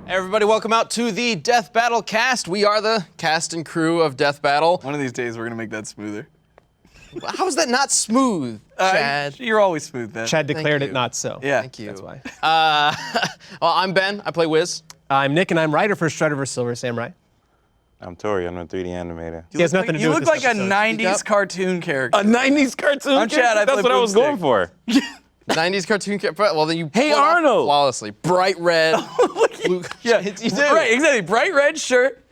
Everybody, welcome out to the Death Battle cast. We are the cast and crew of Death Battle. One of these days, we're gonna make that smoother. How is that not smooth, Chad? You're always smooth, Ben. Chad declared it not so. Yeah. Thank you. That's why. Well, I'm Ben. I play Wiz. I'm Nick, and I'm writer for Strider vs. Silver. Sam, right? I'm Tori. I'm a 3D animator. He has nothing to do You with look this like a episode. 90s cartoon character. A 90s cartoon? I'm Chad, I That's play what I was Boomstick. going for. 90s cartoon character. Well, then you Hey, pulled off Arnold! flawlessly. Bright red. blue. Yeah, You do. right, exactly. Bright red shirt,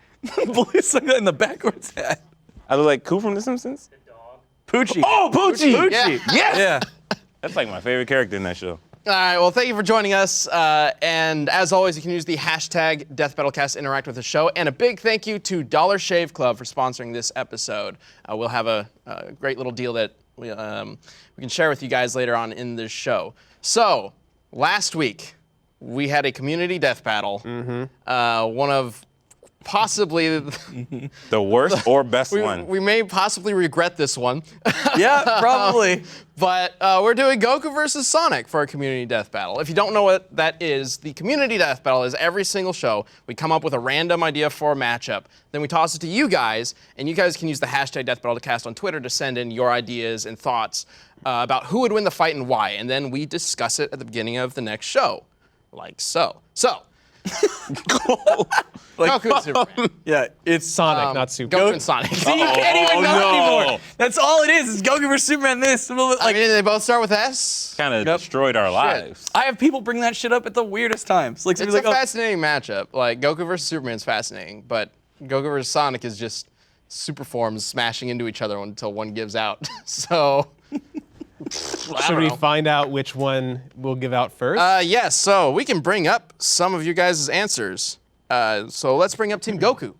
blue sunglasses, and the backwards hat. I look like Koo from The Simpsons? Poochie. Oh, Poochie! Poochie. Yeah. Yes! Yeah. That's like my favorite character in that show. All right, well, thank you for joining us. And as always, you can use the hashtag DeathBattleCast to interact with the show. And a big thank you to Dollar Shave Club for sponsoring this episode. We'll have a great little deal that we can share with you guys later on in this show. So, last week, we had a community death battle. One of possibly The worst or best one? we may possibly regret this one. Yeah, probably. But we're doing Goku versus Sonic for our community death battle. If you don't know what that is, the community death battle is every single show. We come up with a random idea for a matchup. Then we toss it to you guys, and you guys can use the hashtag DeathBattleCast on Twitter to send in your ideas and thoughts about who would win the fight and why. And then we discuss it at the beginning of the next show. Like so. So. Goku and Superman. Yeah, it's Sonic, not Super. Goku and Sonic. See, you can't even know no. anymore. That's all it is. It's Goku vs. Superman. This. I mean, they both start with S. Kind of destroyed our lives. I have people bring that shit up at the weirdest times. Like, It's like, a fascinating matchup. Like, Goku versus Superman is fascinating, but Goku versus Sonic is just super forms smashing into each other until one gives out. So, Should we find out which one we'll give out first? yes, so we can bring up some of you guys' answers. So let's bring up Team Goku.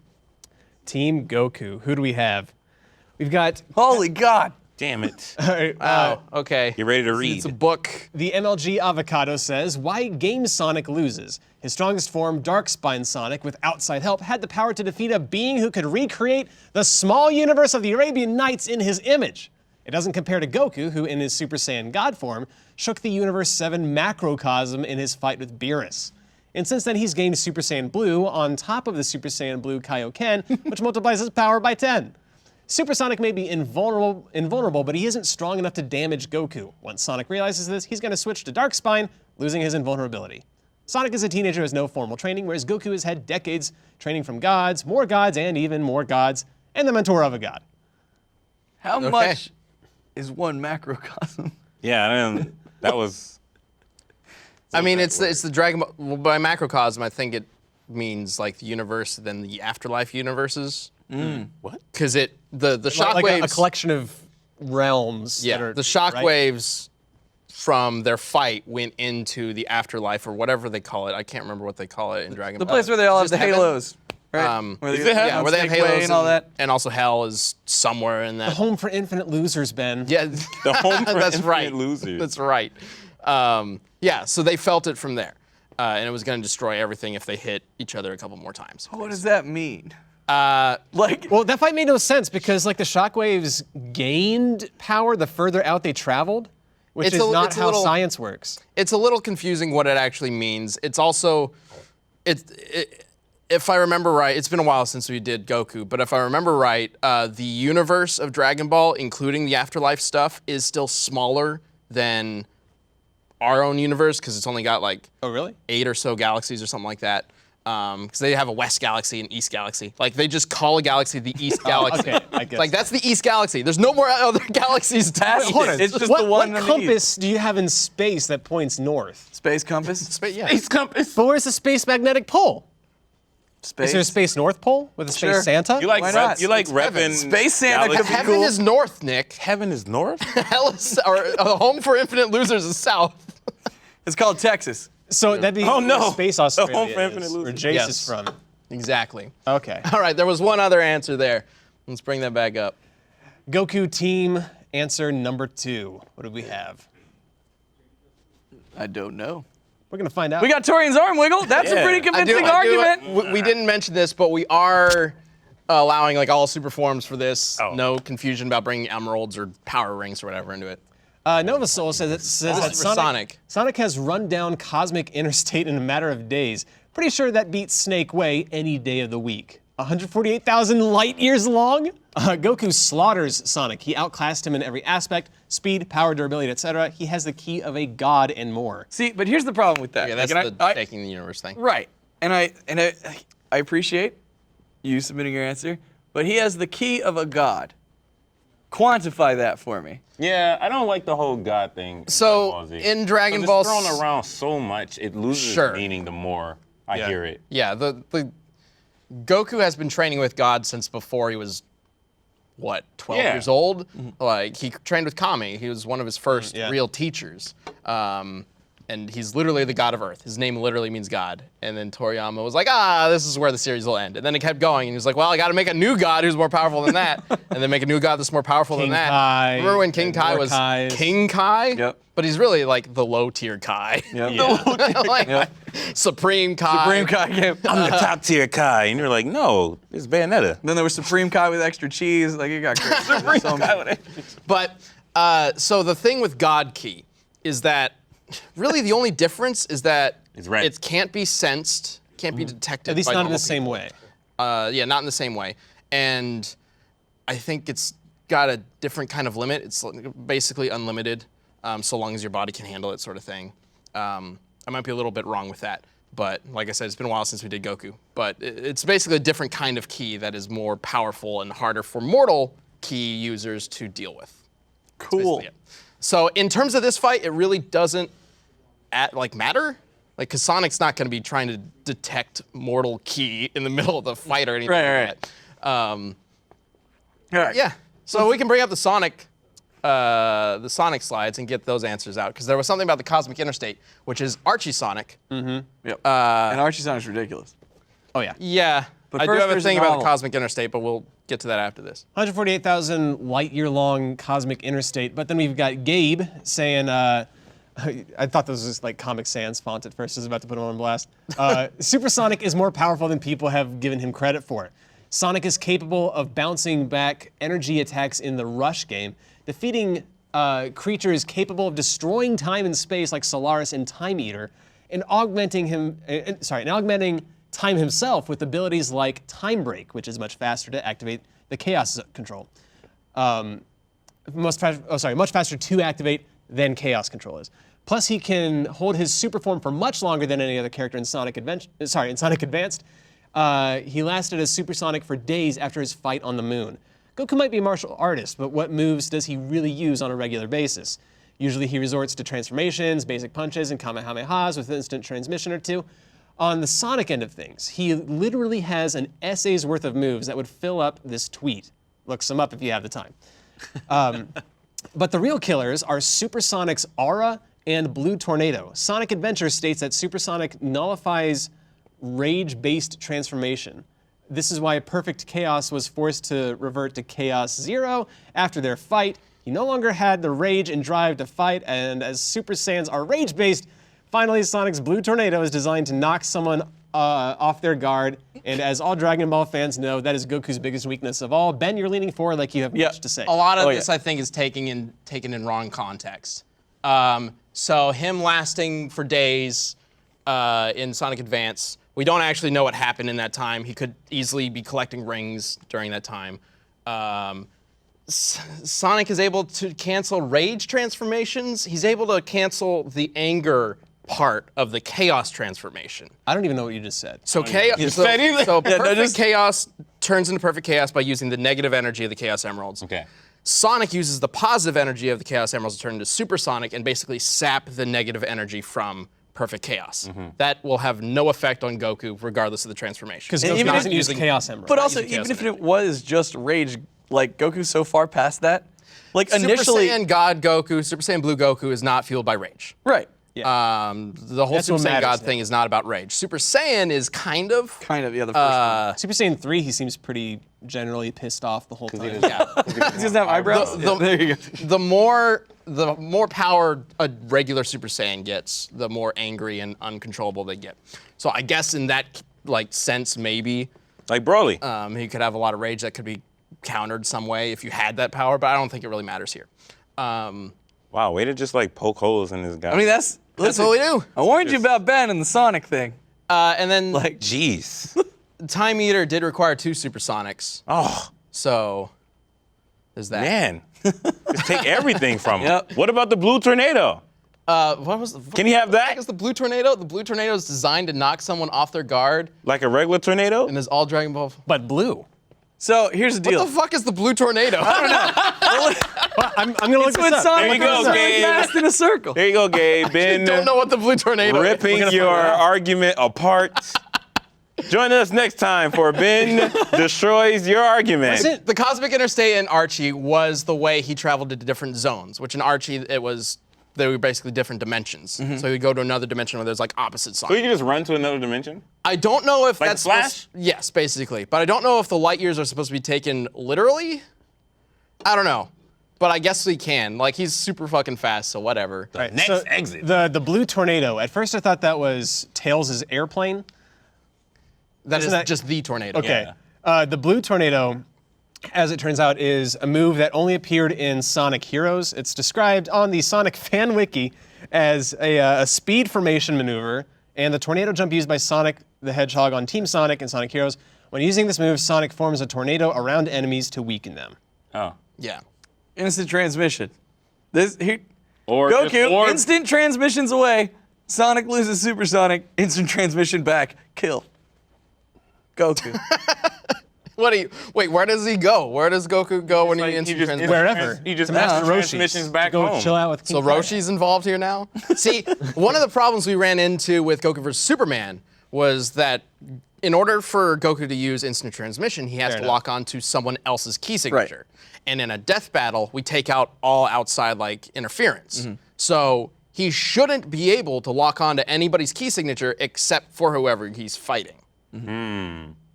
Team Goku. Who do we have? We've got holy God. Damn it. Oh, okay. You ready to read? It's a book. the MLG Avocado says, why Game Sonic loses. His strongest form, Darkspine Sonic, with outside help, had the power to defeat a being who could recreate the small universe of the Arabian Nights in his image. It doesn't compare to Goku, who in his Super Saiyan God form, shook the Universe 7 macrocosm in his fight with Beerus. And since then, he's gained Super Saiyan Blue on top of the Super Saiyan Blue Kaioken, which multiplies his power by 10. Super Sonic may be invulnerable, but he isn't strong enough to damage Goku. Once Sonic realizes this, he's going to switch to Darkspine, losing his invulnerability. Sonic is a teenager who has no formal training, whereas Goku has had decades training from gods, and even more gods, and the mentor of a god. How much is one macrocosm? Yeah, I didn't, that was... I mean, it's the Dragon Ball. Well, by macrocosm, I think it means like the universe, then the afterlife universes. What? Because the shockwaves. Like a collection of realms. Yeah, that are, the right? shockwaves from their fight went into the afterlife or whatever they call it. I can't remember what they call it in Dragon The Ball. place where they all have Just the heaven? halos. Right? Where they they have yeah, where they have Snake Way halos and all that. and also hell is somewhere in that. Home for infinite losers, Ben. Yeah, The home for that's infinite right. losers. That's right. Yeah, so they felt it from there, and it was going to destroy everything if they hit each other a couple more times. What does that mean? Well, that fight made no sense because like the shockwaves gained power the further out they traveled, which It's is a- not it's a how little- science works. It's a little confusing what it actually means. It's also, if I remember right, it's been a while since we did Goku, but if I remember right, the universe of Dragon Ball, including the afterlife stuff, is still smaller than our own universe because it's only got like Oh, really? 8 or so galaxies or something like that. Because they have a West Galaxy and East Galaxy. Like they just call a galaxy the East Galaxy. okay, I guess. Like that's the East Galaxy. There's no more other galaxies past Hold it. on. It's just what, the one What on the compass do you have in space that points north? Space compass? But yeah. Space compass. But where's the space magnetic pole? Space? Is there a space north pole with a space Sure. Santa? You like Why not? you like It's heaven. repping Space Santa could be galaxies? Heaven cool. is north, Nick. Heaven is north? Hell is, or home for infinite losers is south. It's called Texas. So that'd be Oh, no. where Space The Australia home for is, infinite where losers. Jace Yes. is from. Exactly. Okay. All right, there was one other answer there. Let's bring that back up. Goku team answer number 2. What do we have? I don't know. We're gonna find out. We got Torian's arm wiggle. That's a Yeah. pretty convincing argument. We didn't mention this, but we are allowing like all super forms for this. Oh. No confusion about bringing emeralds or power rings or whatever into it. Nova Soul says that Sonic has run down Cosmic Interstate in a matter of days. Pretty sure that beats Snake Way any day of the week. 148,000 light years long? Goku slaughters Sonic. He outclassed him in every aspect: speed, power, durability, etc. He has the key of a god and more. See, but here's the problem with that. Yeah, that's Like, the taking the universe thing. Right. And I appreciate you submitting your answer, but he has the key of a god. Quantify that for me. Yeah, I don't like the whole God thing. So, in Dragon Ball it's thrown around so much, it loses Sure. meaning the more I hear it. Yeah, the Goku has been training with God since before he was, what, 12 Yeah. years old? Like, he trained with Kami. He was one of his first Yeah. real teachers. And he's literally the god of Earth. His name literally means God. And then Toriyama was like, this is where the series will end. And then it kept going, and he was like, well, I gotta make a new god who's more powerful than that. And then make a new god that's more powerful than King that. Kai, Remember when King and Kai more was Kais. King Kai? Yep. But he's really like the low tier Kai. Yep. Like, Supreme Kai. Supreme Kai came. I'm the top tier Kai, and you're like, no, it's Bayonetta. Then there was Supreme Kai with extra cheese. Like, it got crazy. Supreme Kai. But so the thing with God Key is that really the only difference is that It's red. it can't be sensed, can't be detected. At least by not in normal the same people. way. Yeah, not in the same way. And I think it's got a different kind of limit. It's basically unlimited, so long as your body can handle it, sort of thing. I might be a little bit wrong with that, but like I said, it's been a while since we did Goku. But it's basically a different kind of key that is more powerful and harder for mortal key users to deal with. Cool. Basically it. So in terms of this fight, it really doesn't matter. Like, because Sonic's not going to be trying to detect mortal key in the middle of the fight or anything Right, like that. All right. Yeah. So we can bring up the Sonic slides and get those answers out, because there was something about the Cosmic Interstate, which is Archie Sonic. Yep. And Archie Sonic's ridiculous. Oh yeah. Yeah. But I do first have a there's thing a about the novel. Cosmic Interstate, but we'll get to that after this. 148,000 light year long Cosmic Interstate. But then we've got Gabe saying, I thought this was like Comic Sans font at first. I was about to put him on blast. Super Sonic is more powerful than people have given him credit for. Sonic is capable of bouncing back energy attacks in the Rush game, defeating creatures capable of destroying time and space like Solaris and Time Eater, and augmenting time himself with abilities like Time Break, which is much faster to activate the Chaos Control. Much faster to activate than Chaos Control is. Plus, he can hold his super form for much longer than any other character in Sonic Advanced. He lasted as Super Sonic for days after his fight on the moon. Goku might be a martial artist, but what moves does he really use on a regular basis? Usually he resorts to transformations, basic punches, and Kamehamehas with instant transmission or two. On the Sonic end of things, he literally has an essay's worth of moves that would fill up this tweet. Look some up if you have the time. But the real killers are Super Sonic's Aura and Blue Tornado. Sonic Adventure states that Super Sonic nullifies rage-based transformation. This is why Perfect Chaos was forced to revert to Chaos Zero after their fight. He no longer had the rage and drive to fight, and as Super Saiyans are rage-based, finally Sonic's Blue Tornado is designed to knock someone off their guard, and as all Dragon Ball fans know, that is Goku's biggest weakness of all. Ben, you're leaning forward like you have much to say. A lot of this, I think, is taken in wrong context. So him lasting for days in Sonic Advance, we don't actually know what happened in that time. He could easily be collecting rings during that time. Sonic is able to cancel rage transformations. He's able to cancel the anger part of the chaos transformation. I don't even know what you just said. So chaos. So perfect chaos turns into perfect chaos by using the negative energy of the Chaos Emeralds. Okay. Sonic uses the positive energy of the Chaos Emeralds to turn into Super Sonic and basically sap the negative energy from Perfect Chaos. That will have no effect on Goku regardless of the transformation. Because And Goku even doesn't if- use the Chaos Emerald. But also, using Chaos even if Energy. it was just rage, like Goku's so far past that. Like initially, Super Saiyan God Goku, Super Saiyan Blue Goku is not fueled by rage. right? The whole That's Super what Saiyan matters God now. thing is not about rage. Super Saiyan is kind of. Kind of, yeah. The first Super Saiyan 3, he seems pretty generally pissed off the whole time. one. He doesn't have eyebrows. The- there you go. The more power a regular Super Saiyan gets, the more angry and uncontrollable they get. So I guess in that sense, maybe Like Broly. He could have a lot of rage that could be countered some way if you had that power, but I don't think it really matters here. Wow, way to just like poke holes in this guy. I mean, that's what we do. I warned you about Ben and the Sonic thing. And then Like, jeez. Time Eater did require 2 supersonics, Oh, so there's that. man. Just take everything from him. Yep. What about the blue tornado? What was the? Can he have that? Is the blue tornado? The blue tornado is designed to knock someone off their guard, Like a regular tornado? and is all Dragon Ball. But blue. so here's the deal. What the fuck is the blue tornado? Well, I'm gonna look It's this when up. Sonic There you go, goes Gabe. really fast in a circle. There you go, Gabe. I Ben don't know what the blue tornado is. ripping We're gonna your find out. argument apart. Join us next time for Ben destroys your argument. Listen, The Cosmic Interstate in Archie was the way he traveled to different zones, which in Archie they were basically different dimensions. So he would go to another dimension where there's like opposite So sides. you can just run to another dimension? I don't know if Like that's Flash? Yes, basically. But I don't know if the light years are supposed to be taken literally. I don't know. But I guess we can. Like, he's super fucking fast, so whatever. Right, Next so exit. The blue tornado. At first, I thought that was Tails' airplane. That is Isn't that- just the tornado. Okay. The blue tornado, as it turns out, is a move that only appeared in Sonic Heroes. It's described on the Sonic fan wiki as a speed formation maneuver, and the tornado jump used by Sonic the Hedgehog on Team Sonic and Sonic Heroes. When using this move, Sonic forms a tornado around enemies to weaken them. Oh. Yeah. Instant transmission. This here. Or Goku, or instant transmissions away. Sonic loses Supersonic. Instant transmission back. Kill. Goku. Wait, where does he go? Where does Goku go when like, he instant just transmits? Wherever. He just To Master instant Roshi's. transmissions back Go home. chill out with King So Friday. Roshi's involved here now? See, one of the problems we ran into with Goku vs. Superman was that in order for Goku to use instant transmission, he has Fair to enough. lock on to someone else's key signature. And in a death battle, we take out all outside like interference. So he shouldn't be able to lock on to anybody's key signature except for whoever he's fighting.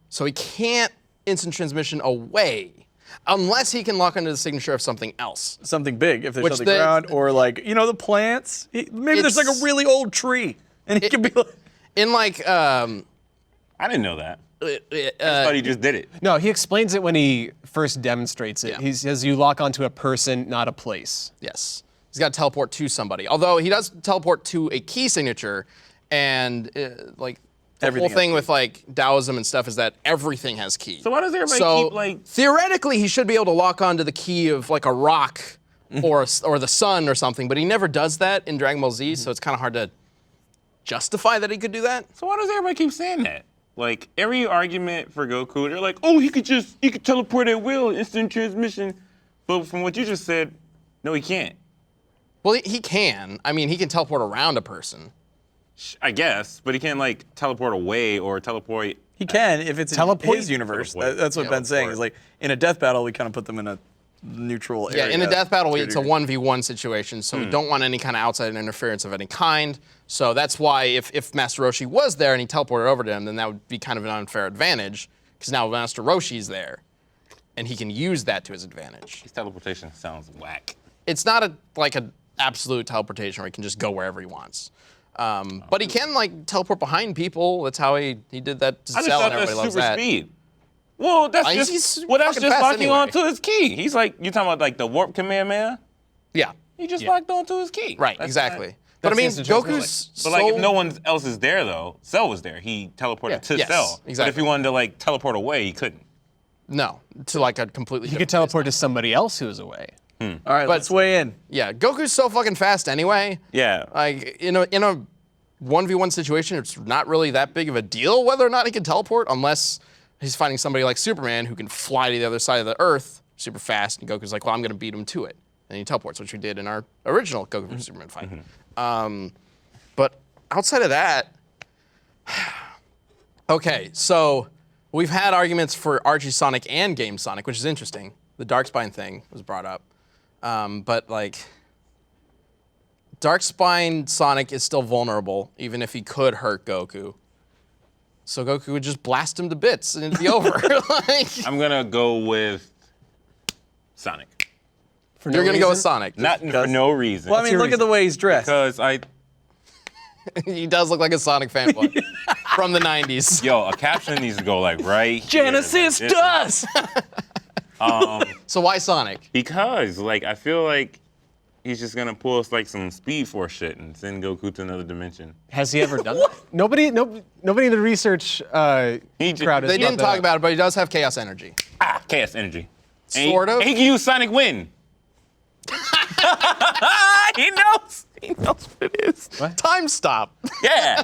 So he can't instant transmission away unless he can lock onto the signature of something else. Something big if there's Which on the the- ground, or like the plants. Maybe there's like It's- a really old tree, and he could be like. In like, I didn't know that. I thought he just did it. No, he explains it when he first demonstrates it. Yeah. He says you lock onto a person, not a place. yes, he's got to teleport to somebody. Although he does teleport to a key signature, and like the Everything whole thing has with like Taoism and stuff is that everything has key. So why does everybody So keep like theoretically, he should be able to lock onto the key of like a rock or the sun or something, but he never does that in Dragon Ball Z, so it's kind of hard to justify that he could do that. So why does everybody keep saying that? Like every argument for Goku, they're like, oh, he could teleport at will, instant transmission. But from what you just said, no, he can't. Well, he can. I mean, he can teleport around a person. I guess, but he can't like teleport away or teleport. He can if it's in Teleport? his universe. Teleport. That's what Yeah, Ben's saying. Is teleport. like in a death battle, we kind of put them in a neutral Yeah, area. in a death battle, it's a 1v1 situation, so we don't want any kind of outside interference of any kind. So that's why if Master Roshi was there and he teleported over to him, then that would be kind of an unfair advantage, because now Master Roshi's there, and he can use that to his advantage. His teleportation sounds whack. It's not like an absolute teleportation where he can just go wherever he wants. But he can like teleport behind people. That's how he did that to I just Cell, thought and that's everybody loves super that. speed. Well, that's He's just that's fucking just fast locking anyway. onto his key. He's like, you talking about like the warp Kamehameha? Yeah, He just locked onto his key. right, That's exactly. not- But I That's mean, instant transmission. Goku's But like, if so- no one else is there though, Cell was there. He teleported Yeah, to yes, Cell. But if exactly. he wanted to like teleport away, he couldn't. No, to like a completely. He could teleport to somebody else who is away. All right, let's weigh in. Yeah, Goku's so fucking fast anyway. Yeah. Like in a 1v1 situation, it's not really that big of a deal whether or not he can teleport, unless he's fighting somebody like Superman who can fly to the other side of the Earth super fast, and Goku's like, well, I'm gonna beat him to it, and he teleports, which we did in our original Goku vs. Superman fight. But outside of that, okay, so we've had arguments for Archie Sonic and Game Sonic, which is interesting. The Darkspine thing was brought up, but like. Darkspine Sonic is still vulnerable, even if he could hurt Goku. So Goku would just blast him to bits and it'd be over. Like, I'm gonna go with Sonic. For no you're gonna go with reason? Sonic. Not for no reason. Well, I mean, your look at the way he's dressed. because He does look like a Sonic fanboy from the 90s. Yo, a caption needs to go like right here, Genesis like this. does. So why Sonic? Because like I feel like he's just gonna pull us like some Speed Force shit and send Goku to another dimension. Has he ever done that? Nobody in the research crowd has They didn't talk about it, but he does have chaos energy. Chaos energy. Sort of. And he can use Sonic Wind. He knows. He knows what it is. Time stop. Yeah.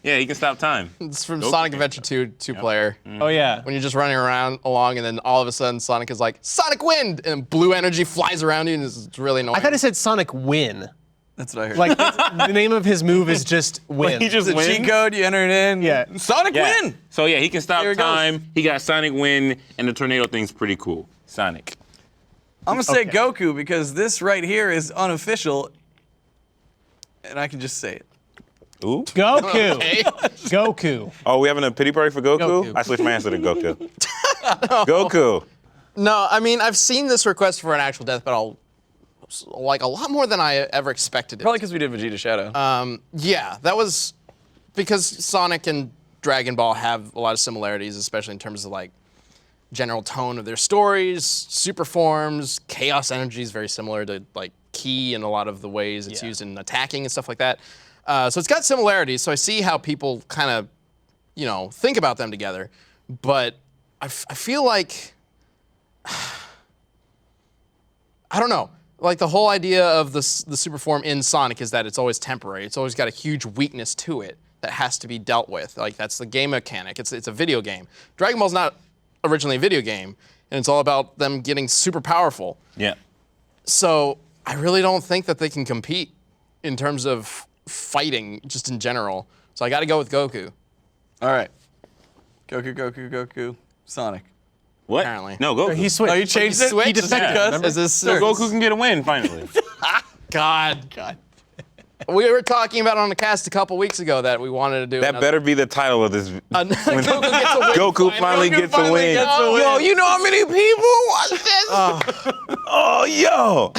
Yeah, he can stop time. It's from Goku Sonic can. Adventure 2 two-player. Oh yeah. When you're just running around along, and then all of a sudden Sonic is like, Sonic Wind! And blue energy flies around you, and it's really annoying. I thought it said Sonic Win. That's what I heard. Like the name of his move is just Win. He just the cheat wins. code, you enter it in. Yeah. Sonic Yeah. Win. So yeah, he can stop There it goes. time. He got Sonic Wind, and the tornado thing's pretty cool. Sonic. I'm gonna say Goku because this right here is unofficial, and I can just say it. Ooh. Goku. Okay. Goku. Oh, we having a pity party for Goku? Goku. I switched my answer to Goku. Goku. No, I mean, I've seen this request for an actual death battle like a lot more than I ever expected it. Probably because we did Vegeta Shadow. Yeah, that was because Sonic and Dragon Ball have a lot of similarities, especially in terms of like general tone of their stories, super forms, chaos energy is very similar to like Ki in a lot of the ways it's used in attacking and stuff like that. So it's got similarities. So I see how people kind of, you know, think about them together, but I feel like I don't know. Like the whole idea of the super form in Sonic is that it's always temporary. It's always got a huge weakness to it that has to be dealt with. Like that's the game mechanic. It's a video game. Dragon Ball's not originally a video game, and it's all about them getting super powerful. Yeah. So I really don't think that they can compete in terms of fighting just in general. So I got to go with Goku. All right. Goku, Sonic. What? Apparently. No, Goku. He switched. Oh, you changed it? switched? He defended Yeah. us? Remember? Is this So Goku can get a win finally. God? We were talking about on the cast a couple weeks ago that we wanted to do. That better be the title of this. Goku gets a win. Goku finally gets a win. gets a win. Yo, you know how many people watch this? Oh, yo.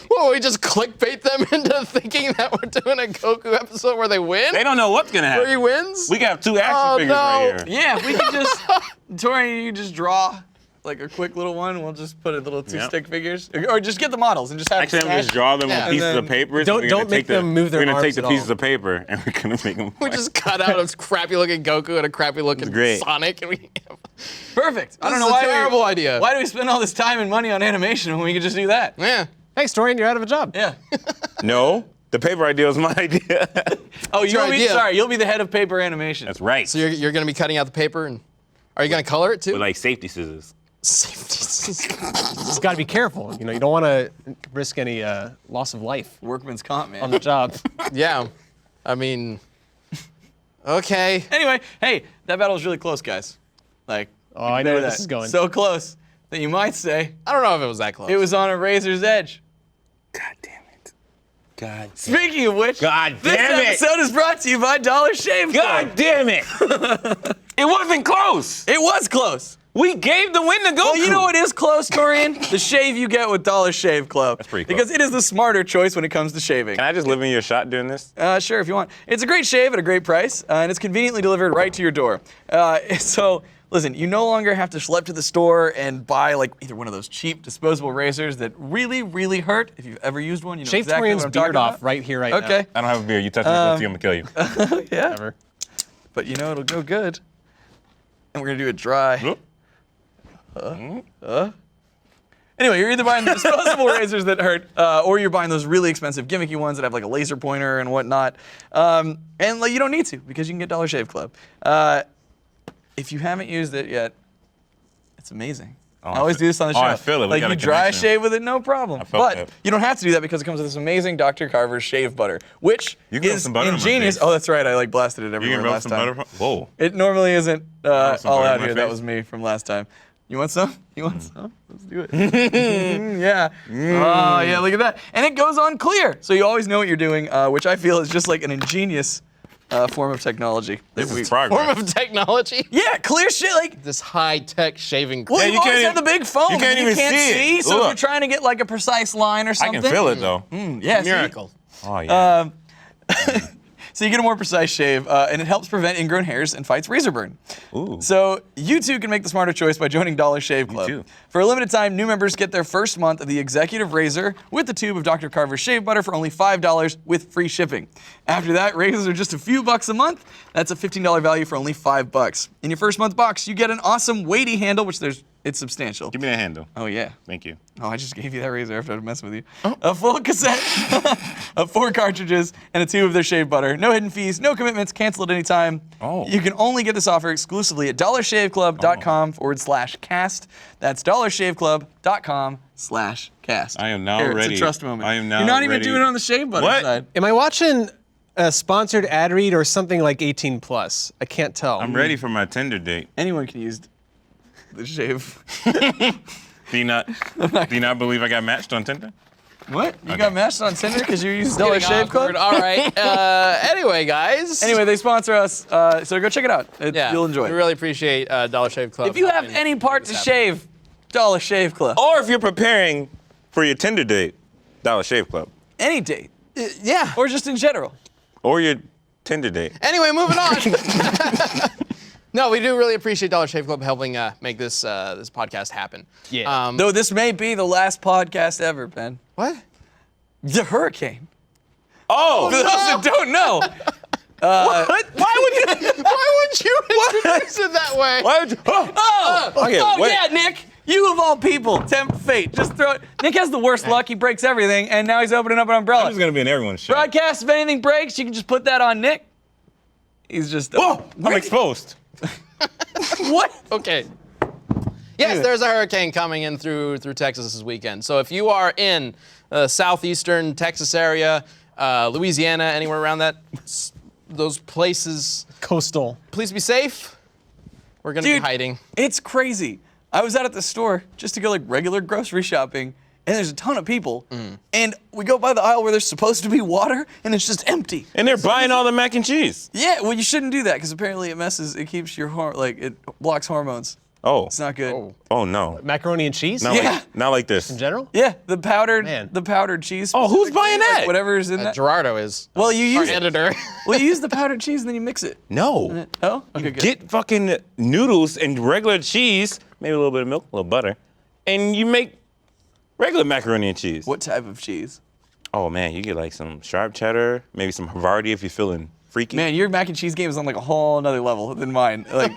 Well, we just clickbait them into thinking that we're doing a Goku episode where they win? They don't know what's gonna Where he happen. wins? We got two action Oh, figures no. right here. Yeah, if we could just, Tori, you just draw like a quick little one. We'll just put a little two stick figures, or just get the models and just have. Actually, I'm them gonna just draw them Yeah. on pieces And of then paper. don't make them move their We're gonna arms take the at pieces all. of paper and we're gonna make them. We just cut out a crappy looking Goku and a crappy looking great. Sonic, and we. Perfect. I don't This know is a why. terrible idea. Why do we spend all this time and money on animation when we could just do that? Yeah. Thanks, Torian, you're out of a job. Yeah. No, the paper idea was my idea. Oh, your you'll be idea. sorry. You'll be the head of paper animation. That's right. So you're going to be cutting out the paper, and are you going to color it too? With like safety scissors. Safety. Just got to be careful. You know, you don't want to risk any loss of life Workman's comp, man. on the job. Yeah. I mean. Okay. Anyway, hey, that battle was really close, guys. Like, Oh, I know where this is going. So close that you might say I don't know if it was that close. it was on a razor's edge. God damn it. God. Speaking of which, God this damn it. episode is brought to you by Dollar Shave Club. God damn it. It wasn't close. It was close. We gave the win to Goku. Well, you know what is close, Torian? The shave you get with Dollar Shave Club. That's pretty close. Because it is the smarter choice when it comes to shaving. Can I just live in your shot doing this? Sure, if you want. It's a great shave at a great price, and it's conveniently delivered right to your door. So, listen, you no longer have to schlep to the store and buy like either one of those cheap disposable razors that really, really hurt. If you've ever used one, you know Shave exactly Torian's what I'm talking beard off about. right here, right now. Okay, I don't have a beard. You touch me, I'm gonna kill you. yeah, Ever. but you know it'll go good. And we're gonna do it dry. Anyway, you're either buying the disposable razors that hurt, or you're buying those really expensive gimmicky ones that have like a laser pointer and whatnot. And like, you don't need to because you can get Dollar Shave Club. If you haven't used it yet, it's amazing. Oh, I always do this on the show. I feel it. We Like got you a dry connection. shave with it, no problem. felt But that. you don't have to do that because it comes with this amazing Dr. Carver's shave butter, which You can rub is some butter on my ingenious. face. Oh, that's right. I like blasted it You everywhere can rub last some time. butter. Whoa. It normally isn't some all butter out in my here. That face? was me from last time. You want some? You want some? Let's do it. Yeah. Oh, yeah, look at that. And it goes on clear. So you always know what you're doing, which I feel is just like an ingenious form of technology. This is Form progress. of technology. Yeah, clear shit. Like, This high-tech shaving. well, Yeah, you always can't have the big foam. you can't and even can't see it. So if Look. you're trying to get like a precise line or I something. can feel it though. Yeah, see? Miracle. Oh yeah. So you get a more precise shave, and it helps prevent ingrown hairs and fights razor burn. Ooh. So you too can make the smarter choice by joining Dollar Shave Club. too. For a limited time, new members get their first month of the Executive Razor with the tube of Dr. Carver's shave butter for only $5 with free shipping. After that, razors are just a few bucks a month. That's a $15 value for only $5. In your first month box, you get an awesome weighty handle, which it's substantial. Give me that handle. Oh yeah. Thank you. Oh, I just gave you that razor after I was messing with you. A full cassette of 4 cartridges and a tube of their shave butter. No hidden fees, no commitments, cancel at any time. Oh. You can only get this offer exclusively at dollarshaveclub.com/cast. That's dollarshaveclub.com/cast. I am now Here, ready. It's a trust moment. I am now You're not even ready. doing it on the shave butter What? side. Am I watching a sponsored ad read or something like 18 plus? I can't tell. I'm ready for my Tinder date. Anyone can use the shave. Do you not believe I got matched on Tinder? What? You Okay. got matched on Tinder because you used Dollar Getting Shave Club? awkward. All right. Anyway, guys. Anyway, they sponsor us, so go check it out. yeah, You'll enjoy We it. really appreciate Dollar Shave Club. If you have helping any make part this to happen. shave, Dollar Shave Club. Or if you're preparing for your Tinder date, Dollar Shave Club. Any date. Yeah. Or just in general. Or your Tinder date. Anyway, moving on. No, we do really appreciate Dollar Shave Club helping make this this podcast happen. Yeah. Though this may be the last podcast ever, Ben. What? The hurricane. Oh! For those that don't know. What? Why would you? Why would you introduce it that way? Why would you? Okay, wait. Yeah, Nick. You of all people, tempt fate. Just throw it. Nick has the worst luck. He breaks everything, and now he's opening up an umbrella. I'm just gonna be in everyone's show. Broadcast, if anything breaks, you can just put that on Nick. He's just. Whoa! I'm exposed. What? Okay. Yes, there's a hurricane coming in through Texas this weekend. So if you are in southeastern Texas area, Louisiana, anywhere around those places, Coastal. please be safe. We're gonna be Dude, hiding. It's crazy. I was out at the store just to go like regular grocery shopping, and there's a ton of people, and we go by the aisle where there's supposed to be water, and it's just empty. And they're buying all the mac and cheese. Yeah, well, you shouldn't do that because apparently it keeps your it blocks hormones. Oh. It's not good. Oh no. Macaroni and cheese? Not Yeah. not like this. In general? Yeah, the powdered Man. cheese. Oh, who's specifically, buying that? Like whatever is in that. Gerardo is Well, you our use it. editor. Well, you use the powdered cheese and then you mix it. No. Oh, okay, good. Get fucking noodles and regular cheese, maybe a little bit of milk, a little butter, and you make regular macaroni and cheese. What type of cheese? Oh man, you get like some sharp cheddar, maybe some Havarti if you're feeling freaky. Man, your mac and cheese game is on like a whole nother level than mine. Like,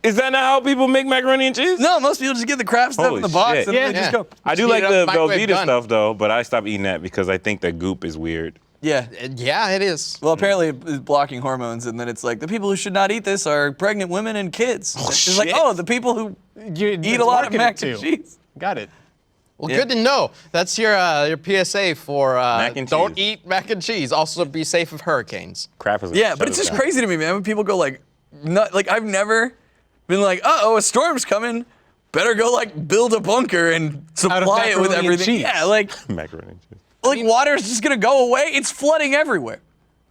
Is that not how people make macaroni and cheese? no, most people just get the crap stuff Holy in the box shit. and then they just Yeah. go. I do Heat like it up, the microwave, Velveeta done. stuff though, but I stopped eating that because I think the goop is weird. Yeah. Yeah, it is. Well, apparently it's blocking hormones, and then it's like the people who should not eat this are pregnant women and kids. It's like, shit. oh, the people who eat a lot of mac and cheese. Got it. Well, Yeah. good to know. That's your PSA for Mac and don't cheese. eat mac and cheese. Also, be safe of hurricanes. Crap is. Yeah, but it's just crazy to me, man. When people go like, I've never been like, oh, a storm's coming. Better go like build a bunker and supply it with macaroni and everything. cheese. Yeah, like Macaroni and cheese. water's just gonna go away. It's flooding everywhere.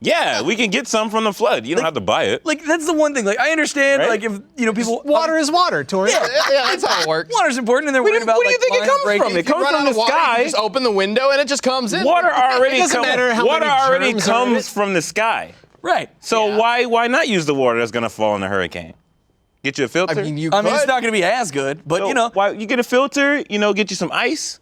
Yeah, we can get some from the flood. You don't have to buy it. Like that's the one thing. Like I understand, Right? like if people Water is water, Tori. Yeah, that's how it works. water's important, and they're worried about Where do you like think it lines comes breaking. from? It comes Run from out the of water. sky. You just open the window and it just comes in. Water already doesn't matter how water many already germs are in comes it. from the sky. Right. So why not use the water that's gonna fall in a hurricane? Get you a filter. I mean, you I mean, it's could. not gonna be as good, but So you know. why you get a filter? Get you some ice,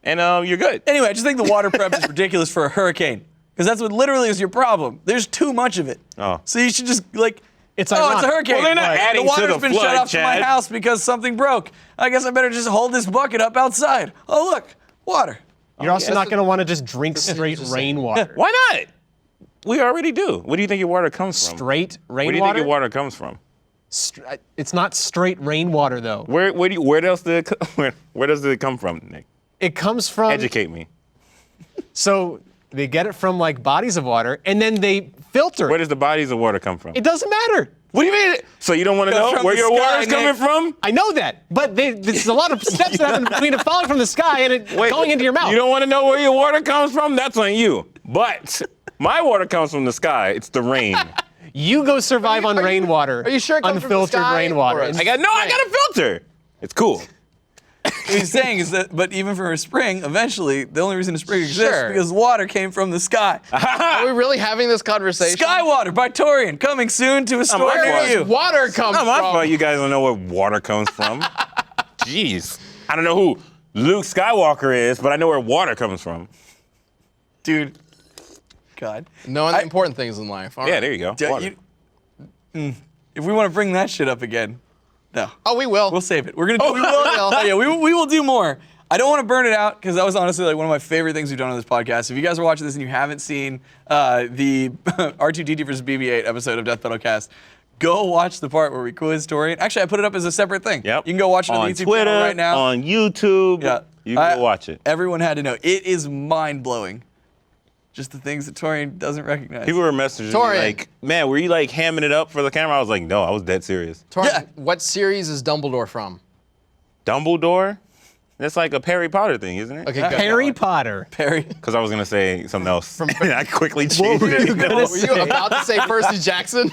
and you're good. Anyway, I just think the water prep is ridiculous for a hurricane. Because that's what literally is your problem. There's too much of it. Oh. So you should just like, It's oh, it's a ironic. hurricane. Well, they're not But adding the to water's the been flood, shut off from my Chad. house because something broke. I guess I better just hold this bucket up outside. Oh look, water. You're also yeah. not going to want to just drink straight rainwater. Why not? We already do. Where do you think your water comes from? Straight Where do you think rainwater? your water comes from? It's not straight rainwater, though. Where else did where does it come from, Nick? It comes from. Educate me. So they get it from like bodies of water, and then they filter Where it. does the bodies of water come from? It doesn't matter. What do you mean? So you don't want to Comes know from where the your sky, water's coming Nick. from? I know that, but there's a lot of steps that happen between it falling from the sky and it going into your mouth. You don't want to know where your water comes from? That's on you. But my water comes from the sky. It's the rain. You go survive on rainwater. Are you sure it comes from the unfiltered sky, rainwater? or And I got a filter. It's cool. he's saying is that, but even for a spring, eventually, the only reason a spring exists Sure. is because water came from the sky. Are we really having this conversation? Sky water by Torian, coming soon to a store my near fault. you. Water comes Not my from. fault you guys don't know where water comes from. Jeez. I don't know who Luke Skywalker is, but I know where water comes from. Dude. God. Knowing the important things in life. All Yeah, right. there you go. Do Water. If we want to bring that shit up again, no. Oh, we will. We'll save it. We're gonna do. we will. Oh, yeah, we will do more. I don't want to burn it out because that was honestly like one of my favorite things we've done on this podcast. If you guys are watching this and you haven't seen the R2-D2 versus BB-8 episode of Death Battle Cast, go watch the part where we quiz Torian. Actually, I put it up as a separate thing. Yep. You can go watch it on the YouTube Twitter, channel right now. on YouTube. Yeah. You can go watch it. Everyone had to know. It is mind blowing. Just the things that Torian doesn't recognize. People were messaging Torian. me like, man, were you like hamming it up for the camera? I was like, no, I was dead serious. Torian, Yeah. what series is Dumbledore from? Dumbledore? That's like a Harry Potter thing, isn't it? Okay, good. Harry Potter. Perry. Because I was going to say something else. And I quickly changed were you it. gonna Were you about to say Percy Jackson?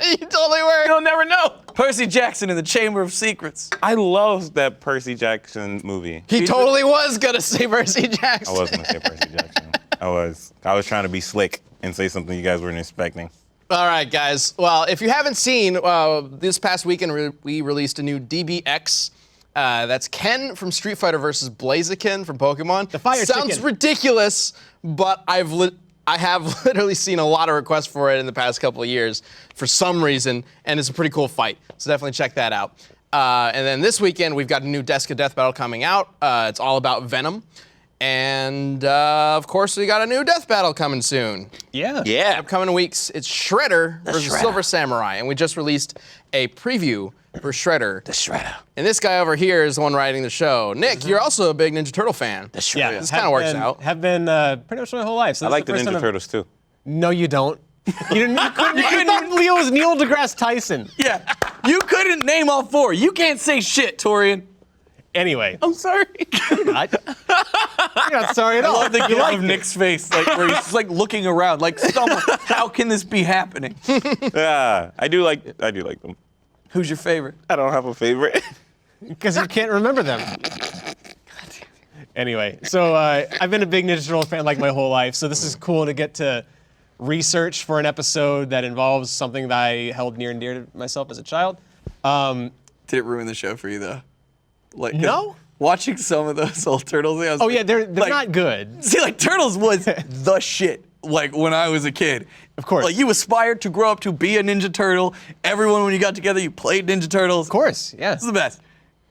You totally were. You'll never know. Percy Jackson in the Chamber of Secrets. I love that Percy Jackson movie. He totally was gonna say Percy Jackson. I was going to say Percy Jackson. I was trying to be slick and say something you guys weren't expecting. All right, guys. Well, if you haven't seen, this past weekend we released a new DBX. That's Ken from Street Fighter versus Blaziken from Pokemon. The fire Sounds chicken. ridiculous, but I have literally seen a lot of requests for it in the past couple of years for some reason, and it's a pretty cool fight. So definitely check that out. And then this weekend we've got a new Deska Death Battle coming out. It's all about Venom. And of course, we got a new Death Battle coming soon. Yeah. Yeah. Upcoming weeks, it's Shredder versus Silver Samurai, and we just released a preview for Shredder. The Shredder. And this guy over here is the one writing the show. Nick, you're also a big Ninja Turtle fan. The Shredder. Yeah. This kind of works out. Have been pretty much my whole life. So I this like is the first time Ninja I've- Turtles too. No, you don't. You thought Leo was Neil deGrasse Tyson. Yeah. You couldn't name all four. You can't say shit, Torian. Anyway. I'm sorry. You're not sorry at all. I love the You gif liked of it. Nick's face, like where he's just like looking around, like someone. How can this be happening? Yeah, I do like them. Who's your favorite? I don't have a favorite. Because you can't remember them. Anyway, so I've been a big Ninja Turtle fan like my whole life, so this is cool to get to research for an episode that involves something that I held near and dear to myself as a child. Did it ruin the show for you though? Like 'cause No. Watching some of those old Turtles. I was Oh yeah, they're like, not good. See, like Turtles was the shit. Like when I was a kid. Of course. Like you aspired to grow up to be a Ninja Turtle. Everyone, when you got together, you played Ninja Turtles. Of course, yeah. This is the best.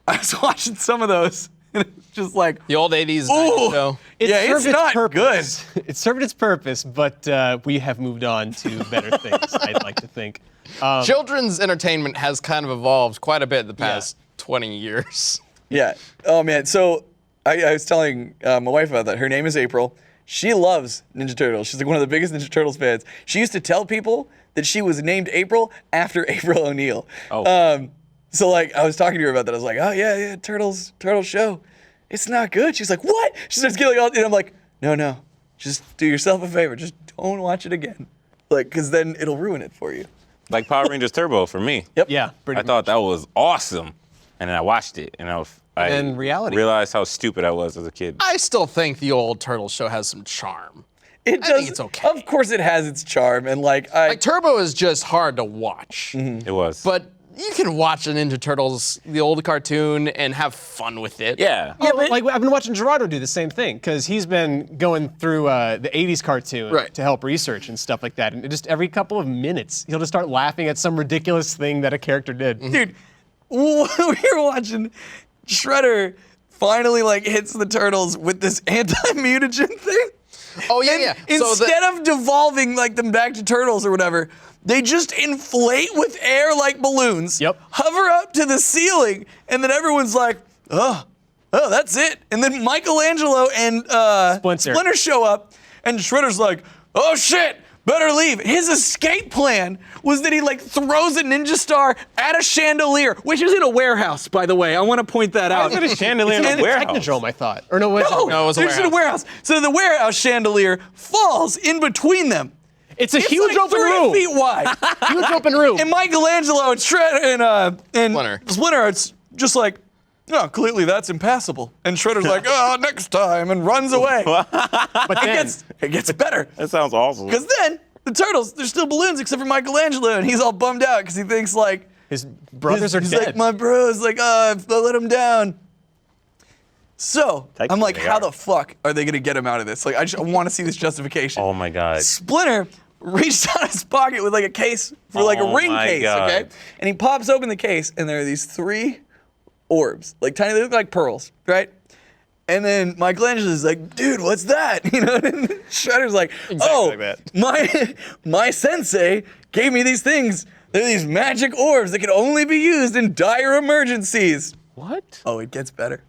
I was watching some of those, and it's just like, The old 80s ooh, show. yeah, it's served not purpose. It served its purpose, but we have moved on to better things, I'd like to think. Children's entertainment has kind of evolved quite a bit the past 20 years. Yeah. Oh man. So I was telling my wife about that. Her name is April. She loves Ninja Turtles. She's like one of the biggest Ninja Turtles fans. She used to tell people that she was named April after April O'Neil. Oh. So like I was talking to her about that. I was like, oh yeah, Turtle show. It's not good. She's like, what? She starts getting all, and I'm like, no. Just do yourself a favor. Just don't watch it again. Like, cause then it'll ruin it for you. Like Power Rangers Turbo for me. Yep. Yeah, pretty I thought that was awesome, and then I watched it, and I And reality. realized how stupid I was as a kid. I still think the old Turtle show has some charm. It I does. think it's okay. Of course, it has its charm, and like I. Like, Turbo is just hard to watch. It was. But you can watch the Ninja Turtles, the old cartoon, and have fun with it. yeah. Like I've been watching Gerardo do the same thing because he's been going through the '80s cartoon Right. to help research and stuff like that. And just every couple of minutes, he'll just start laughing at some ridiculous thing that a character did. Dude, we were watching Shredder finally like hits the turtles with this anti-mutagen thing. Oh, yeah. Instead of devolving like them back to turtles or whatever, they just inflate with air like balloons. Yep. Hover up to the ceiling, and then everyone's like, oh, that's it. And then Michelangelo and Splinter. show up, and Shredder's like, oh shit, better leave. His escape plan was that he like throws a ninja star at a chandelier, which is in a warehouse, by the way. I want to point that out. Is it a chandelier It's in in a a warehouse. Technodrome, I thought. Or no, was No, No, it was a there's in a warehouse. So the warehouse chandelier falls in between them. It's a It's huge like open 3 room. feet wide. Huge open room. And Michelangelo and Shredder and Splinter. Splinter, it's just like, No, clearly that's impassable. And Shredder's like, oh, next time, and runs away. But then, It gets better. That sounds awesome. Because then, the turtles, they're still balloons except for Michelangelo, and he's all bummed out because he thinks like, his brothers are he's dead. like, my bros, like, I let him down. So, I'm like, Technically, how they the fuck are they gonna get him out of this? Like, I want to see this justification. Oh my God. Splinter reached out his pocket with like a case for like a Oh ring my case, God. okay? And he pops open the case, and there are these 3 orbs, like tiny, they look like pearls, right? And then Michelangelo's like, dude, what's that? You know, and Shredder's like, Exactly like that. my sensei gave me these things. They're these magic orbs that can only be used in dire emergencies. What? Oh, it gets better.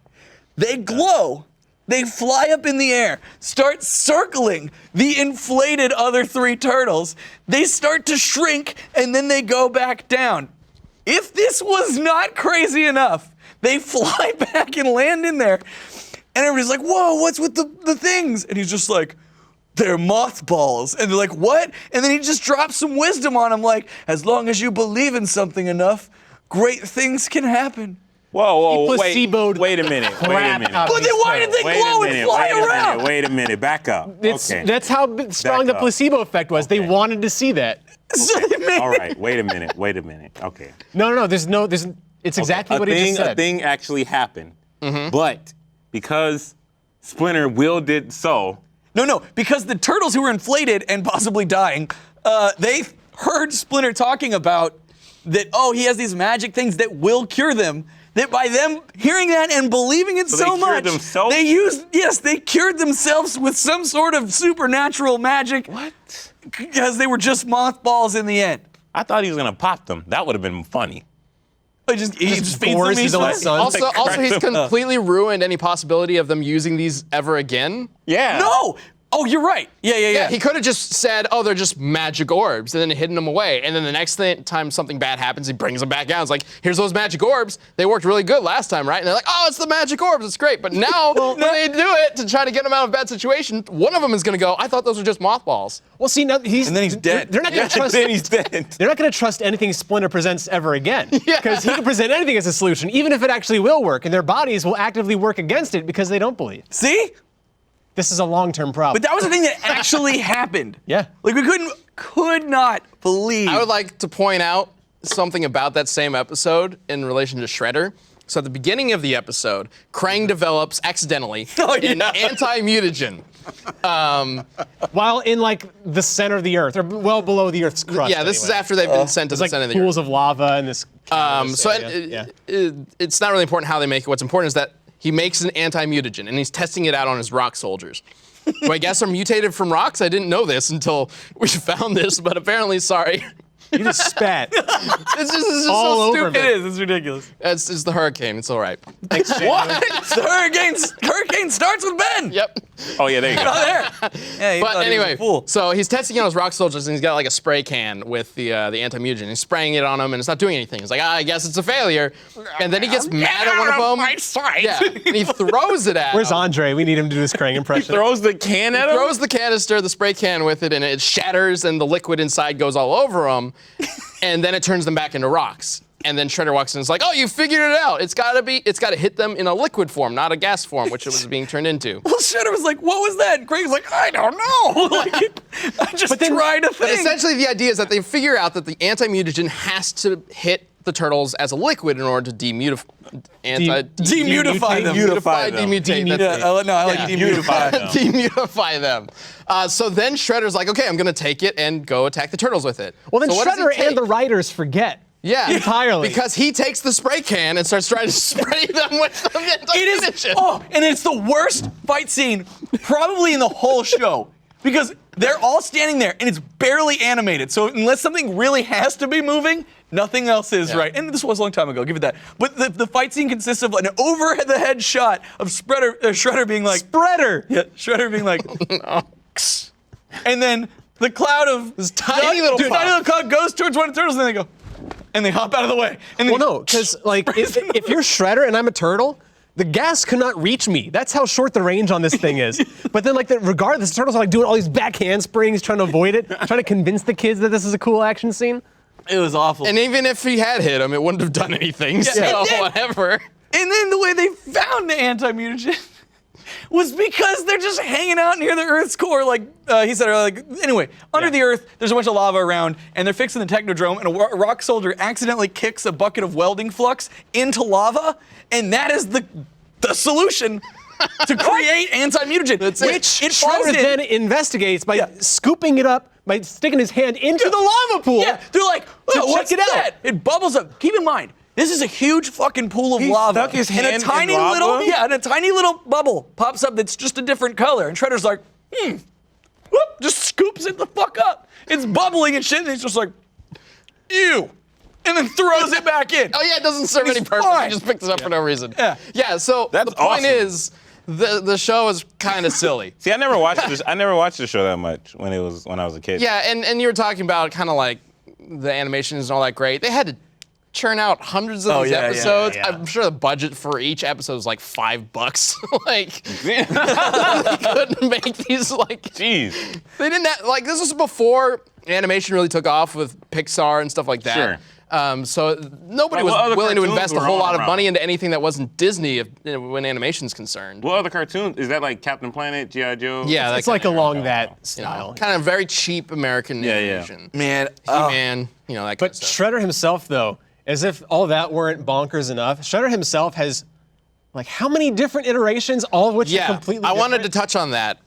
They glow. They fly up in the air, start circling the inflated other 3 turtles. They start to shrink, and then they go back down. If this was not crazy enough, they fly back and land in there. And everybody's like, whoa, what's with the things? And he's just like, they're mothballs. And they're like, what? And then he just drops some wisdom on them, like, as long as you believe in something enough, great things can happen. Whoa, He wait, placeboed wait a minute, wait a crap minute. out of But then why did they Wait glow a and minute, fly wait a around? minute, wait a minute, back up. Okay. That's how strong the up. placebo effect was. They wanted to see that. So they made All right, wait a minute, Okay. No. It's exactly what he just said. A thing actually happened, but because Splinter willed it so. No, because the turtles who were inflated and possibly dying, they heard Splinter talking about that, oh, he has these magic things that will cure them. That by them hearing that and believing it So so they cured much, themselves? they cured themselves with some sort of supernatural magic. What? Because they were just mothballs in the end. I thought he was gonna pop them. That would have been funny. He just feeds them gores his each own one. son. Also, crack he's them up. completely ruined any possibility of them using these ever again. Yeah. No! Oh, you're right. Yeah. He could have just said, "Oh, they're just magic orbs," and then hidden them away. And then the next time something bad happens, he brings them back out. It's like, "Here's those magic orbs. They worked really good last time, right?" And they're like, "Oh, it's the magic orbs. It's great." But now, when they do it to try to get him out of a bad situation, one of them is going to go, "I thought those were just mothballs." Well, see, now he's And then he's dead. They're not going to trust. Then he's dead. They're not going to trust anything Splinter presents ever again. Because he can present anything as a solution, even if it actually will work, and their bodies will actively work against it because they don't believe. See? This is a long-term problem. But that was the thing that actually happened. Yeah. Like we could not believe. I would like to point out something about that same episode in relation to Shredder. So at the beginning of the episode, Krang develops accidentally an anti-mutagen. While in like the center of the Earth, or well below the Earth's crust. Yeah, this is anyway. after they've been sent to There's the like center of the pools Earth. of lava and this. So area. it's not really important how they make it. What's important is that he makes an anti-mutagen, and he's testing it out on his rock soldiers. Who I guess are mutated from rocks. I didn't know this until we found this, but apparently, sorry. You just spat. It's just All so over stupid. me. It is. It's ridiculous. It's the hurricane. It's all right. What? The hurricane starts with Ben. Yep. Oh yeah, there you go. Oh, there. Yeah, he But thought he was a anyway, fool. so he's testing on his rock soldiers, and he's got like a spray can with the anti-mutagen. He's spraying it on them, and it's not doing anything. He's like, I guess it's a failure. And then he gets mad at one of them. My sight. Yeah, and he throws it at Where's him. Andre? We need him to do his Krang impression. Throws the can at him. Throws the canister, the spray can with it, and it shatters, and the liquid inside goes all over them. And then it turns them back into rocks. And then Shredder walks in and is like, "Oh, you figured it out. It's gotta hit them in a liquid form, not a gas form, which it was being turned into." Well, Shredder was like, "What was that?" And Craig was like, "I don't know." Like, I just tried a But thing. essentially, the idea is that they figure out that the anti-mutagen has to hit the turtles as a liquid in order to demutify Demutify them. Beautify them. demutate. Yeah, That's I like Beautify demutify. them. demmutify them. So then Shredder's like, "Okay, I'm gonna take it and go attack the turtles with it." Well, then So what does he Shredder and the take? writers forget. Yeah, entirely. Because he takes the spray can and starts trying to spray them with the It is. anti-mutagen. Oh, and it's the worst fight scene probably in the whole show because they're all standing there and it's barely animated. So unless something really has to be moving, nothing else is right. And this was a long time ago. Give it that. But the fight scene consists of an over-the-head shot of Shredder being like. Spreader. Yeah, Shredder being like. And then the cloud of This tiny little puff. tiny little cloud goes towards one of the turtles, and then they go, and they hop out of the way. And Well, then no, because like if you're Shredder and I'm a turtle, the gas could not reach me. That's how short the range on this thing is. But then, like, regardless, the turtles are like doing all these back handsprings, trying to avoid it, trying to convince the kids that this is a cool action scene. it was awful. And even if he had hit him, it wouldn't have done anything. So and then- whatever. And then the way they found the anti-mutagen was because they're just hanging out near the Earth's core, like he said earlier. Like, anyway, under the Earth, there's a bunch of lava around, and they're fixing the Technodrome, and a rock soldier accidentally kicks a bucket of welding flux into lava, and that is the solution to create anti-mutagen. Which it falls Shredder in. then investigates by scooping it up, by sticking his hand into the lava pool. Yeah, they're like, oh, what's check it out. that? It bubbles up. Keep in mind, this is a huge fucking pool of lava. stuck his hand and in a tiny lava? little, and a tiny little bubble pops up that's just a different color. And Shredder's like, whoop, just scoops it the fuck up. It's bubbling and shit, and he's just like, ew. And then throws it back in. Oh yeah, it doesn't serve any purpose. fine. He just picked it up for no reason. Yeah. Yeah. So That's the point awesome. is, the show is kind of silly. See, I never watched this. I never watched the show that much when I was a kid. Yeah, and you were talking about kind of like the animation isn't all that great. They had to churn out hundreds of these episodes. I'm sure the budget for each episode was like $5. Like they couldn't make these like. Jeez. They didn't have, like this was before animation really took off with Pixar and stuff like that. Sure. So nobody Like, what was other willing to cartoons invest a were whole on lot of around? money into anything that wasn't Disney when animation's concerned. What other cartoons? Is that like Captain Planet, G.I. Joe? Yeah, that It's like kinda along era. that You know, style. kind of very cheap American Yeah. animation. Man, He-Man, you know, that kind But of stuff. Shredder himself, though, as if all that weren't bonkers enough, Shredder himself has, like, how many different iterations, all of which are Yeah, completely I wanted to different? touch on that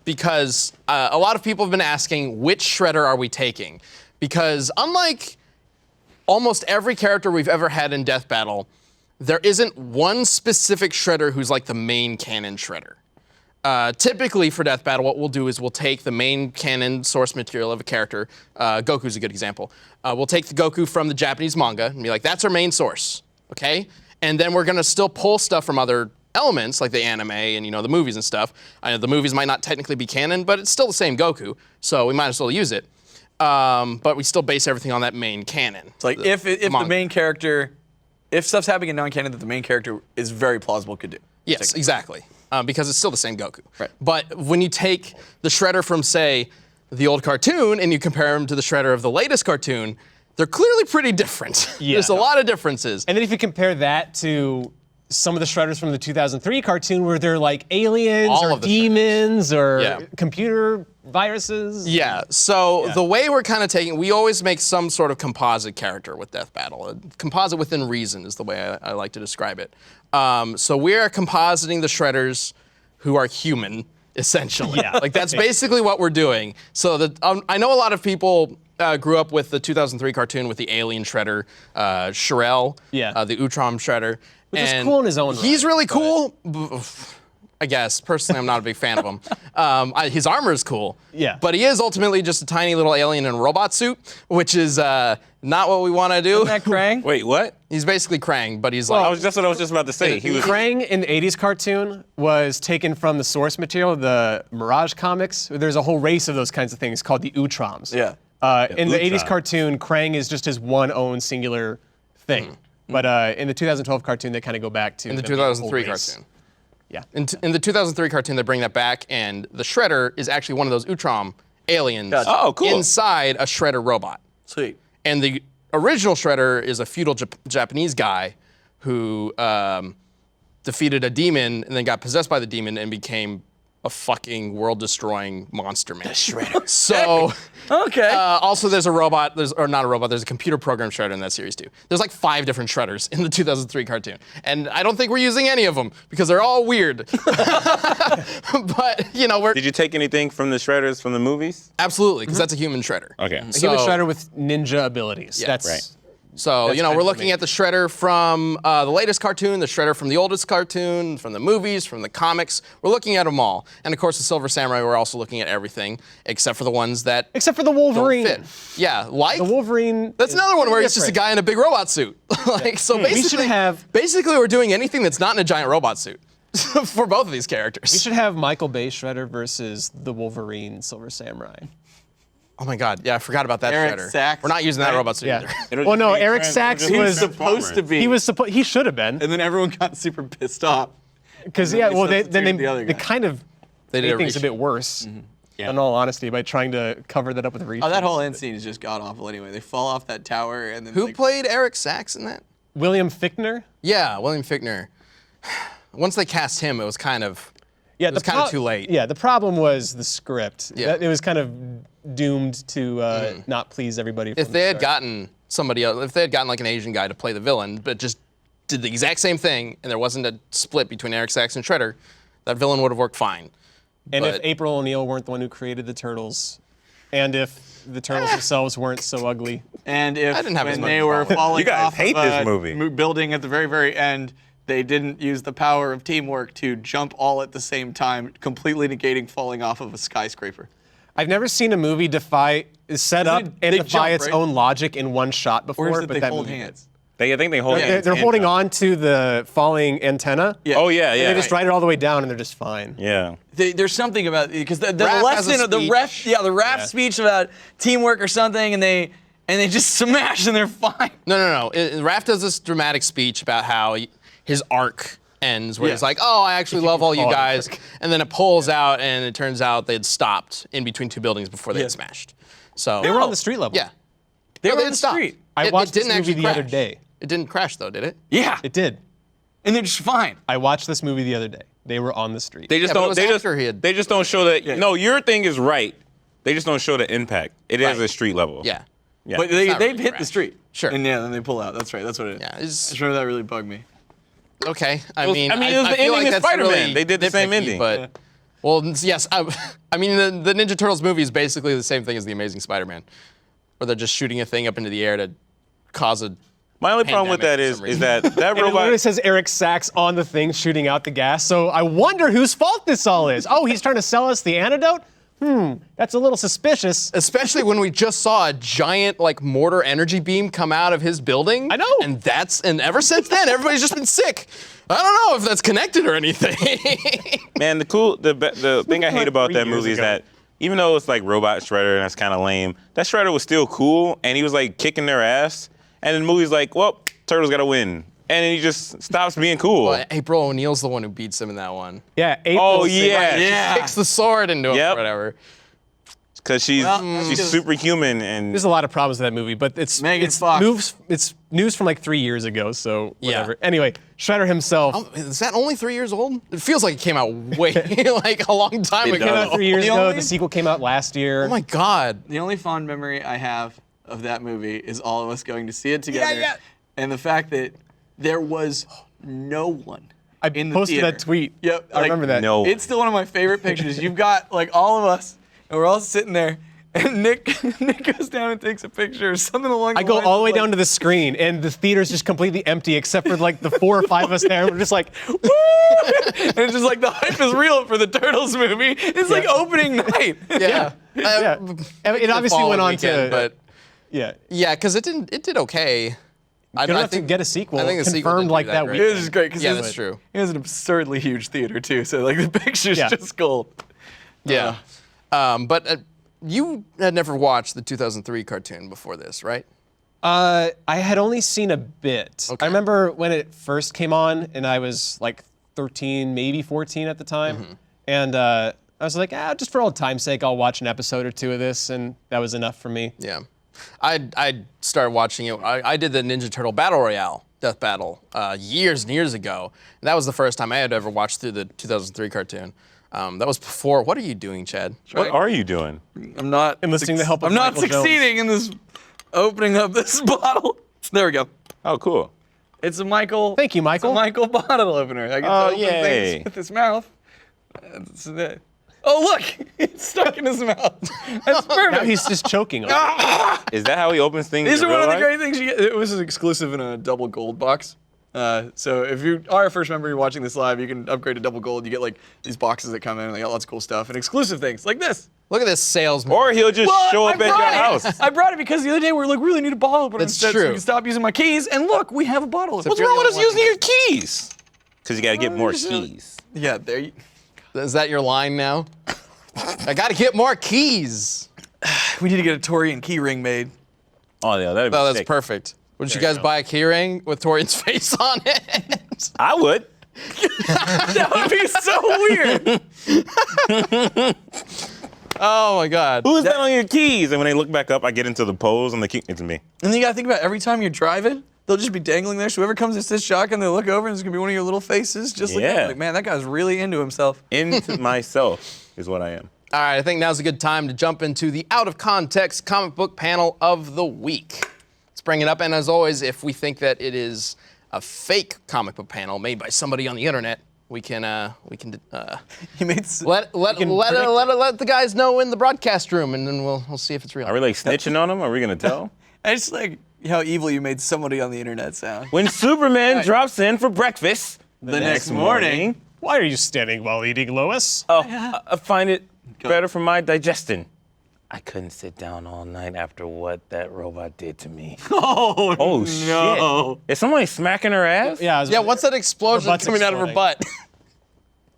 because a lot of people have been asking, which Shredder are we taking? Because unlike almost every character we've ever had in Death Battle, there isn't one specific Shredder who's like the main canon Shredder. Typically for Death Battle, what we'll do is we'll take the main canon source material of a character. Goku's a good example. We'll take the Goku from the Japanese manga and be like, that's our main source, okay? And then we're gonna still pull stuff from other elements like the anime and you know the movies and stuff. I know the movies might not technically be canon, but it's still the same Goku, so we might as well use it. But we still base everything on that main canon. it's like if the main character, if stuff's happening in non-canon that the main character is very plausible could do. Yes, exactly. Because it's still the same Goku. Right. But when you take the Shredder from, say, the old cartoon and you compare him to the Shredder of the latest cartoon, they're clearly pretty different. Yeah. There's a lot of differences. And then if you compare that to some of the Shredders from the 2003 cartoon where they're like aliens All or of the demons or Yeah. computer viruses. Yeah, so the way we're kind of taking, we always make some sort of composite character with Death Battle. A composite within reason is the way I like to describe it. So we're compositing the Shredders who are human, essentially. Yeah. Like that's basically what we're doing. So I know a lot of people grew up with the 2003 cartoon with the alien Shredder, Shirel, Yeah. the Utrom Shredder. Which is cool in his own He's right, really cool. I guess. Personally, I'm not a big fan of him. His armor is cool. Yeah. But he is ultimately just a tiny little alien in a robot suit, which is not what we want to do. Isn't that Krang? Wait, what? He's basically Krang, but he's like, That's what I was just about to say. He was. Krang in the 80s cartoon was taken from the source material, the Mirage comics. There's a whole race of those kinds of things called the Utroms. Yeah. In the 80s Utrom. cartoon, Krang is just his one own singular thing. But in the 2012 cartoon, they kind of go back to in the them being a whole 2003 race. cartoon. Yeah. In the 2003 cartoon, they bring that back, and the Shredder is actually one of those Utrom aliens Gotcha. Oh, cool. inside a Shredder robot. Sweet. And the original Shredder is a feudal Japanese guy who defeated a demon and then got possessed by the demon and became a fucking world-destroying monster man. Shredder. So, Okay. also there's a robot, or not a robot, there's a computer program Shredder in that series too. There's like 5 different Shredders in the 2003 cartoon. And I don't think we're using any of them because they're all weird. But, you know, we're Did you take anything from the Shredders from the movies? absolutely, because that's a human Shredder. Okay. A human So- Shredder with ninja abilities. That's right. So, you know, kind we're of looking amazing. at the Shredder from the latest cartoon, the Shredder from the oldest cartoon, from the movies, from the comics. We're looking at them all. And of course, the Silver Samurai, we're also looking at everything except for the ones that Except for the don't Wolverine. fit. Yeah, like The Wolverine. that's is another one where he's just a different. guy in a big robot suit. Like so basically basically we're doing anything that's not in a giant robot suit for both of these characters. We should have Michael Bay Shredder versus the Wolverine Silver Samurai. Oh my god, yeah, I forgot about that Eric Shredder. Sachs, We're not using that right? robot suit Yeah. either. It'll Well, just no, be Eric trans- Sachs it'll was just be supposed to be. He should have been. And then everyone got super pissed off. Because And yeah, then well, they then substituted the other they guy. kind of They did made a things a reshoot. bit worse. Yeah. In all honesty, by trying to cover that up with a reshoot. Oh, that whole end scene is just god awful anyway. They fall off that tower and then Who like, played Eric Sachs in that? William Fichtner. Yeah, William Fichtner. Once they cast him, it was kind of Yeah, it was kind of too late. Yeah, the problem was the script. Yeah. It was kind of doomed to not please everybody. If they had gotten somebody else, if they had gotten like an Asian guy to play the villain, but just did the exact same thing, and there wasn't a split between Eric Sachs and Shredder, that villain would have worked fine. And if But- April O'Neil weren't the one who created the Turtles, and if the Turtles themselves weren't so ugly. And if I didn't have as when much they were problem. falling You guys off hate of this a movie. building at the very, very end, they didn't use the power of teamwork to jump all at the same time, completely negating falling off of a skyscraper. I've never seen a movie set up and they defy jump, its right? own logic in one shot before, Or is it but they that hold movie hands? I think they hold hands. They're holding on to the falling antenna. Yeah. Oh yeah, And yeah. they just ride it all the way down, and they're just fine. Yeah. There's something about because the Raph has a lesson of the ref, speech. the ref speech about teamwork or something, and they just smash and they're fine. No. Raph does this dramatic speech about how his arc ends, where Yeah. he's like, "Oh, I actually love all you call it guys," and then it pulls out, and it turns out they'd stopped in between two buildings before they Yeah. had smashed. So They were on the street level. Yeah, They No, were they on had the stopped. street. I It watched didn't this movie actually the other crash. day. It didn't crash though, did it? Yeah, It did. and they're just fine. I watched this movie the other day. They were on the street. They just Yeah, but it don't. was They just. after he had- They just don't show that. Yeah. No, your thing is right. They just don't show the impact. It is Right. a street level. Yeah. Yeah. But not they've really hit the crash. street. Sure. And yeah, then they pull out. That's right. That's what it is. Yeah, I it's just remember that really bugged me. okay. I mean, it was the feel ending like of that's Spider-Man. really They did the same nitpicky, ending. But well, yes. I mean, the Ninja Turtles movie is basically the same thing as the Amazing Spider-Man, where they're just shooting a thing up into the air to cause a. My only problem with that Pandemic for is some reason. that And it literally robot. says Eric Sachs on the thing shooting out the gas. So I wonder whose fault this all is. Oh, he's trying to sell us the antidote? That's a little suspicious. Especially when we just saw a giant like mortar energy beam come out of his building. I know. And ever since then, everybody's just been sick. I don't know if that's connected or anything. Man, the thing I hate about 3 that years movie is ago. that even though it's like Robot Shredder and that's kind of lame, that Shredder was still cool and he was like kicking their ass. And then the movie's like, well, Turtles gotta win. And then he just stops being cool. Well, April O'Neil's the one who beats him in that one. Yeah. April Oh, said- yeah. Yeah. Kicks the sword into him Yep. or whatever. Because she's because- superhuman and There's a lot of problems with that movie, but it's Megan Fox. It's news from like 3 years ago, so Yeah. whatever. Anyway, Shredder himself Is that only 3 years old? It feels like it came out way like a long time It ago. came does. out 3 years The ago. only- The sequel came out last year. Oh my God. The only fond memory I have of that movie is all of us going to see it together. yeah. And the fact that there was no one I in the posted theater. that tweet. Yep. I remember that. no. It's still one of my favorite pictures. You've got like all of us, and we're all sitting there, and Nick goes down and takes a picture or something along the I go lines all the way of, like, down to the screen, and the theater's just completely empty except for like the 4 or 5 of us there. And we're just like, woo! and it's just like the hype is real for the Turtles movie. It's like opening night. Yeah. Yeah. And it obviously went on to. but yeah. yeah, because it did okay. I Good enough to get a sequel I think the sequel confirmed didn't do like that that great. week. It was just great because Yeah, that's true. It has an absurdly huge theater too, so like the picture's Yeah. just gold. Yeah. But you had never watched the 2003 cartoon before this, right? I had only seen a bit. Okay. I remember when it first came on, and I was like 13, maybe 14 at the time. Mm-hmm. And I was like, just for old time's sake, I'll watch an episode or 2 of this, and that was enough for me. Yeah. I started watching it. I did the Ninja Turtle Battle Royale Death Battle years and years ago. And that was the first time I had ever watched through the 2003 cartoon. That was before. What are you doing, Chad? what are you doing? I'm not Enlisting the help of I'm not Michael Jones. succeeding in this opening up this bottle. There we go. Oh, cool. It's a Michael. Thank you, Michael. It's a Michael bottle opener. I can Oh, open yay. things with his mouth. Oh look, it's stuck in his mouth. That's Now perfect. he's just choking on it. Is that how he opens things? These in are one real of the life? great things you get. It was exclusive in a double gold box. So if you are a first member, you're watching this live, you can upgrade to double gold. You get like these boxes that come in, and they got lots of cool stuff and exclusive things like this. Look at this salesman. Or he'll just show I up at your brought it. house. I brought it because the other day we were like, really need a bottle opener That's instead, so true. we can stop using my keys. And look, we have a bottle. What's What's you're wrong the with us only one using your keys? Because you got to get more keys. Yeah, there you. Is that your line now? I got to get more keys. We need to get a Torian key ring made. Oh, yeah, that'd be Oh, that's sick. perfect. Would you guys buy a key ring with Torian's face on it? I would. That would be so weird. Oh my God. Who's that on your keys? And when they look back up, I get into the pose on the key. It's me. And then you gotta think about every time you're driving, they'll just be dangling there. So whoever comes and sits shotgun, they'll look over and it's gonna be one of your little faces. Just like, Yeah. that. Like, man, that guy's really into himself. Into myself is what I am. All right, I think now's a good time to jump into the out of context comic book panel of the week. Let's bring it up, and as always, if we think that it is a fake comic book panel made by somebody on the internet, we can He made let the guys know in the broadcast room, and then we'll see if it's real. Are we like snitching on them? Are we gonna tell? I just like how evil you made somebody on the internet sound. When Superman drops in for breakfast The next morning. Why are you standing while eating, Lois? I find it better for my digestion. I couldn't sit down all night after what that robot did to me. Oh, Oh shit! Is somebody smacking her ass? Yeah. Yeah, what's that explosion butt's coming out of her exploding.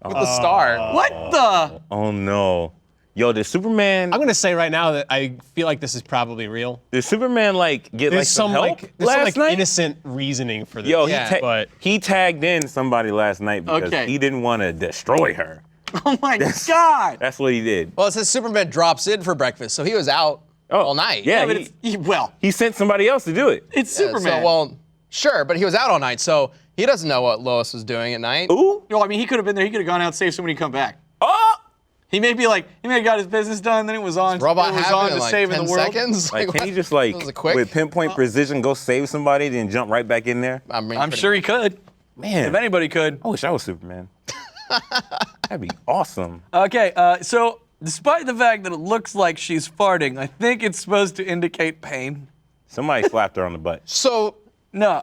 butt? With the star. What the? Oh no! Yo, did Superman? I'm gonna say right now that I feel like this is probably real. Did Superman like get There's like some some help like there's some last like night? innocent reasoning for this. Yo, Yeah, but he tagged in somebody last night because Okay. he didn't want to destroy her. Oh my God. That's what he did. Well, it says Superman drops in for breakfast, so he was out all night. Yeah, But well, he sent somebody else to do it. it's Yeah, Superman. So, well, sure, but he was out all night, so he doesn't know what Lois was doing at night. Ooh. No, I mean, he could have been there. He could have gone out, saved somebody, and come back. Oh! He may have got his business done, then it was on. Robot it was happened on in to like saving 10 the world. seconds. Like, can what? you just like, Was it quick? with pinpoint precision, go save somebody, then jump right back in there? I mean, I'm pretty sure he could. Man, If anybody could. I wish I was Superman. That'd be awesome. Okay, so despite the fact that it looks like she's farting, I think it's supposed to indicate pain. Somebody slapped her on the butt. So No.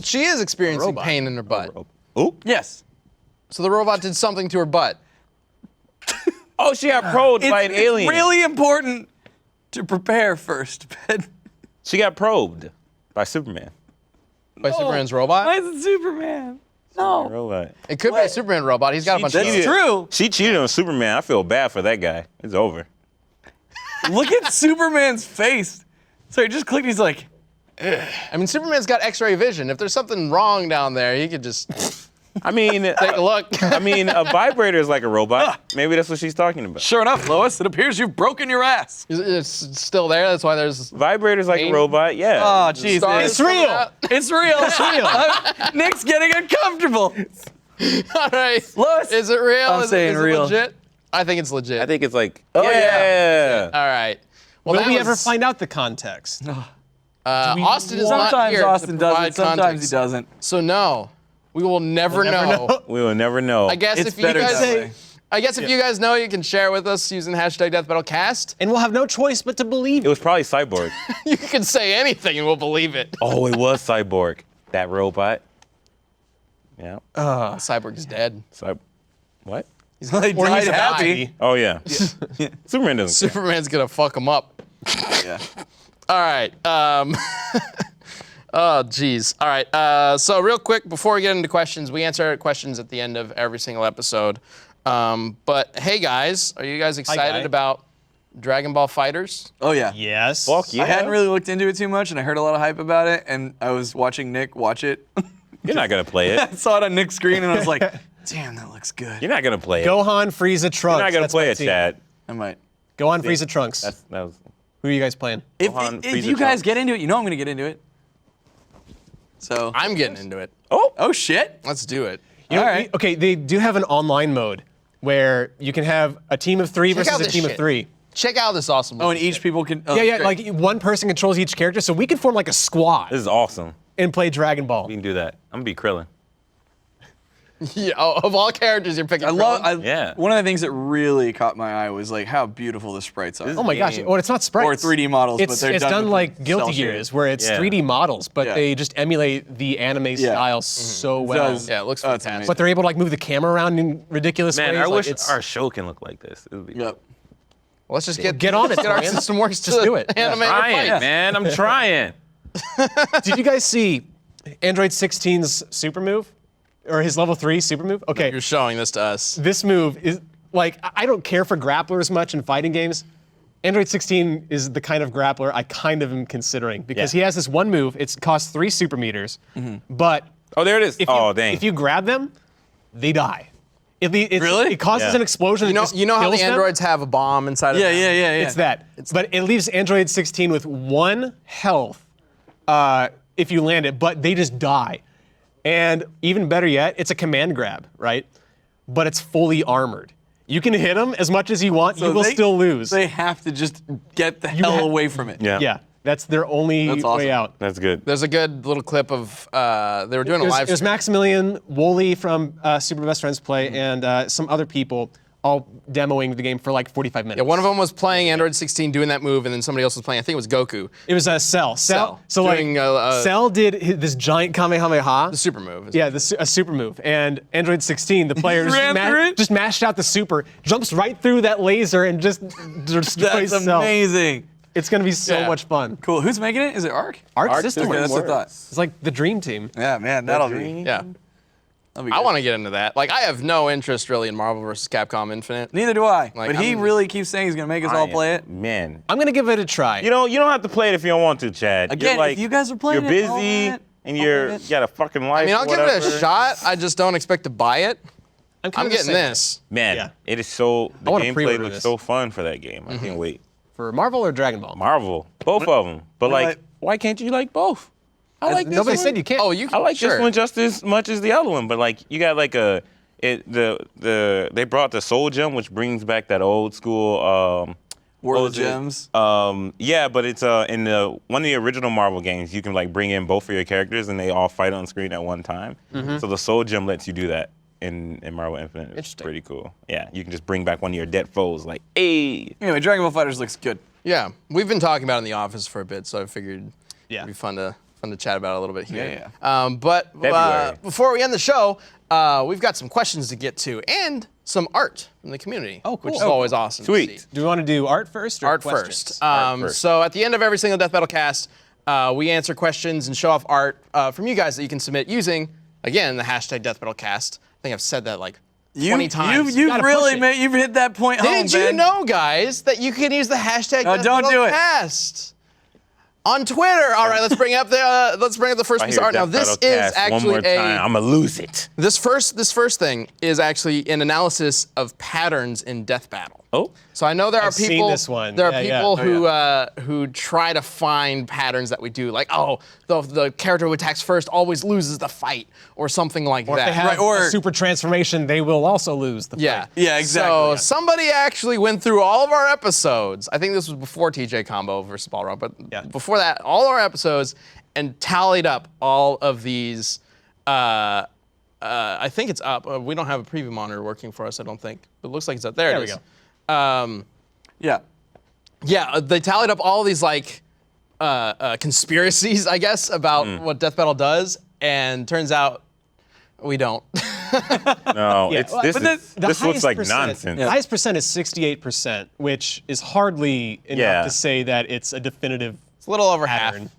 she is experiencing robot. pain in her butt. Ooh. Yes. So the robot did something to her butt. Oh, she got probed by an alien. It's really important to prepare first, Ben. She got probed by Superman. By Superman's robot? Why is it Superman? No. Robot. It could be a Superman robot. He's got a bunch of That's those. true. She cheated on Superman. I feel bad for that guy. It's over. Look at Superman's face. So he just clicked, he's like, I mean, Superman's got X-ray vision. If there's something wrong down there, he could just I mean, take a look. I mean, a vibrator is like a robot. Maybe that's what she's talking about. sure enough, Lois, it appears you've broken your ass. It's still there. That's why there's Vibrator's like Pain. a robot, yeah. Oh, jeez. stars It's coming real. out. It's real. It's real. Nick's getting uncomfortable. All right. Lois, Is it real? I'm is saying it real. legit? I think it's legit. I think it's like, yeah. All right. Well, will that we ever was- find out the context? Austin is not Sometimes here to Austin does provide it, sometimes context. he doesn't. So no, we will never know. we will never know. I guess It's if you better guys, that way. I guess if you guys know, you can share with us using hashtag DeathBattleCast. And we'll have no choice but to believe It was probably Cyborg. You can say anything and we'll believe it. Oh, it was Cyborg. That robot. Yeah. Cyborg is dead. What? He's He or died he's happy. happy. Oh, yeah. Superman doesn't care. Superman's gonna fuck him up. Yeah. All right. Oh, geez. All right. So real quick, before we get into questions, we answer questions at the end of every single episode. But hey, guys, are you guys excited Guy. about Dragon Ball Fighters? Oh, yeah. Yes. Fuck yeah. I hadn't really looked into it too much, and I heard a lot of hype about it, and I was watching Nick watch it. You're not going to play it. I saw it on Nick's screen, and I was like, damn, that looks good. You're not going to play it. Gohan, Frieza, Trunks. You're not going to That's play my it, team. Chad. I might. Gohan, Frieza, Trunks. That was... Who are you guys playing? If Gohan, if Frieza, you guys Trunks. get into it, you know I'm going to get into it. So. I'm getting into it. Oh, shit. Let's do it. You know, All right. Okay, they do have an online mode where you can have a team of 3 Check versus out a this team of shit. 3. Check out this awesome. Oh, and each people can. Oh, Yeah, yeah, great. like one person controls each character, so we can form like a squad This is awesome. and play Dragon Ball. We can do that. I'm going to be Krillin. Yeah, of all characters, you're picking. I love. Krillin? Yeah. One of the things that really caught my eye was like how beautiful the sprites are. Oh my gosh! game. Well, it's not sprites. Or 3D models, but It's, they're it's done done with like cell Guilty shading. Gears, where it's Yeah. 3D models, but Yeah. they just emulate the anime style so well. does. Yeah, it looks Oh, it's fantastic. But they're able to like move the camera around in ridiculous Man, ways. I like, wish it's, our show can look like this. It would be Yep. Let's just Get on it, Get our Florian. system works. Just do it. Anime trying, fight. man. I'm trying. Did you guys see Android 16's super move? Or his level 3 super move? Okay. You're showing this to us. This move is like I don't care for grapplers much in fighting games. Android 16 is the kind of grappler I kind of am considering because Yeah. he has this one move. It costs 3 super meters, but Oh, there it is. if Oh, you, dang. if you grab them, they die. Really? It causes Yeah. an explosion. You that know, just you know how the kills them? androids have a bomb inside of Yeah, them? yeah, yeah, yeah. It's that. But it leaves Android 16 with 1 health if you land it, but they just die. And even better yet, it's a command grab, right? But it's fully armored. You can hit them as much as you want, you will still lose. They have to just get the hell away from it. Yeah. Yeah, that's their only awesome. way out. That's good. There's a good little clip of they were doing a live It was stream. Maximilian, Wooly from Super Best Friends Play, and some other people all demoing the game for like 45 minutes. Yeah, one of them was playing Android 16, doing that move, and then somebody else was playing. I think it was Goku. It was Cell. Cell. So Doing, like, Cell did this giant Kamehameha. The super move. Yeah, a super move. And Android 16, the players Ran through it? just mashed out the super, jumps right through that laser, and just destroys That's Cell. amazing. It's gonna be so Yeah. much fun. Cool. Who's making it? Is it Arc? Arc Okay, System. that's what I thought. It's like the dream team. Yeah, man, that'll be. Yeah. That'll be I good. want to get into that. Like, I have no interest really in Marvel vs. Capcom Infinite. Neither do I. Like, but he I'm- really keeps saying he's gonna make us all play it. Man. I'm gonna give it a try. You don't have to play it if you don't want to, Chad. Again, you're like, if you guys are playing you're it, I'll busy play it. and I'll you play it. got a fucking life. I mean, I'll give it a whatever. shot. I just don't expect to buy it. kind I'm of the getting same. this. Man, Yeah. it is so. The wanna gameplay pre-order looks this. so fun for that game. I can't wait. For Marvel or Dragon Ball? Marvel, both of them. But What like, about- why can't you like both? I like this Nobody one. said you can't. Oh, you. I like sure. this one just as much as the other one, but like you got like they brought the Soul Gem, which brings back that old school World what of was it? Gems. Yeah, but it's in one of the original Marvel games, you can like bring in both of your characters and they all fight on screen at one time. So the Soul Gem lets you do that in Marvel Infinite. It's Interesting. pretty cool. Yeah, you can just bring back one of your dead foes, like, hey. Anyway, Dragon Ball FighterZ looks good. Yeah, we've been talking about it in the office for a bit, so I figured Yeah. it'd be fun to chat about it a little bit here. Yeah, But February. before we end the show, we've got some questions to get to and some art from the community. Oh, cool. Which is always awesome. to Sweet. see. Do we want to do art first or Art questions? first. Art first. So at the end of every single Death Battle cast, we answer questions and show off art from you guys that you can submit using, again, the hashtag Death Battle cast. I think I've said that like 20 times. You've gotta really push it. made, you've hit that point home, Did you Ben. know, guys, that you can use the hashtag No, Death don't Battle do it. cast on Twitter? All right, let's bring up the first I piece hear of art. Now Death this Battle is Cast one actually more time. I'm gonna lose it. this first thing is actually an analysis of patterns in Death Battle. Oh. So I know there are I've seen people. this one. There are Yeah, yeah. people Oh, who try to find patterns that we do, like the character who attacks first always loses the fight, or something like Or that. if they have Right, or- a super transformation, they will also lose the Yeah. fight. Yeah, exactly. So Yeah. somebody actually went through all of our episodes. I think this was before TJ Combo versus Balrog, but Yeah. before that, all our episodes, and tallied up all of these. I think it's up. We don't have a preview monitor working for us, I don't think. But it looks like it's up. There There it we is. go. Yeah. Yeah, they tallied up all these like conspiracies, I guess, about what Death Battle does, and turns out we don't. No, Yeah, it's well, this. but This looks highest like percent- nonsense. The highest percent is 68%, which is hardly enough Yeah. to say that it's a definitive. It's a little over Pattern. half.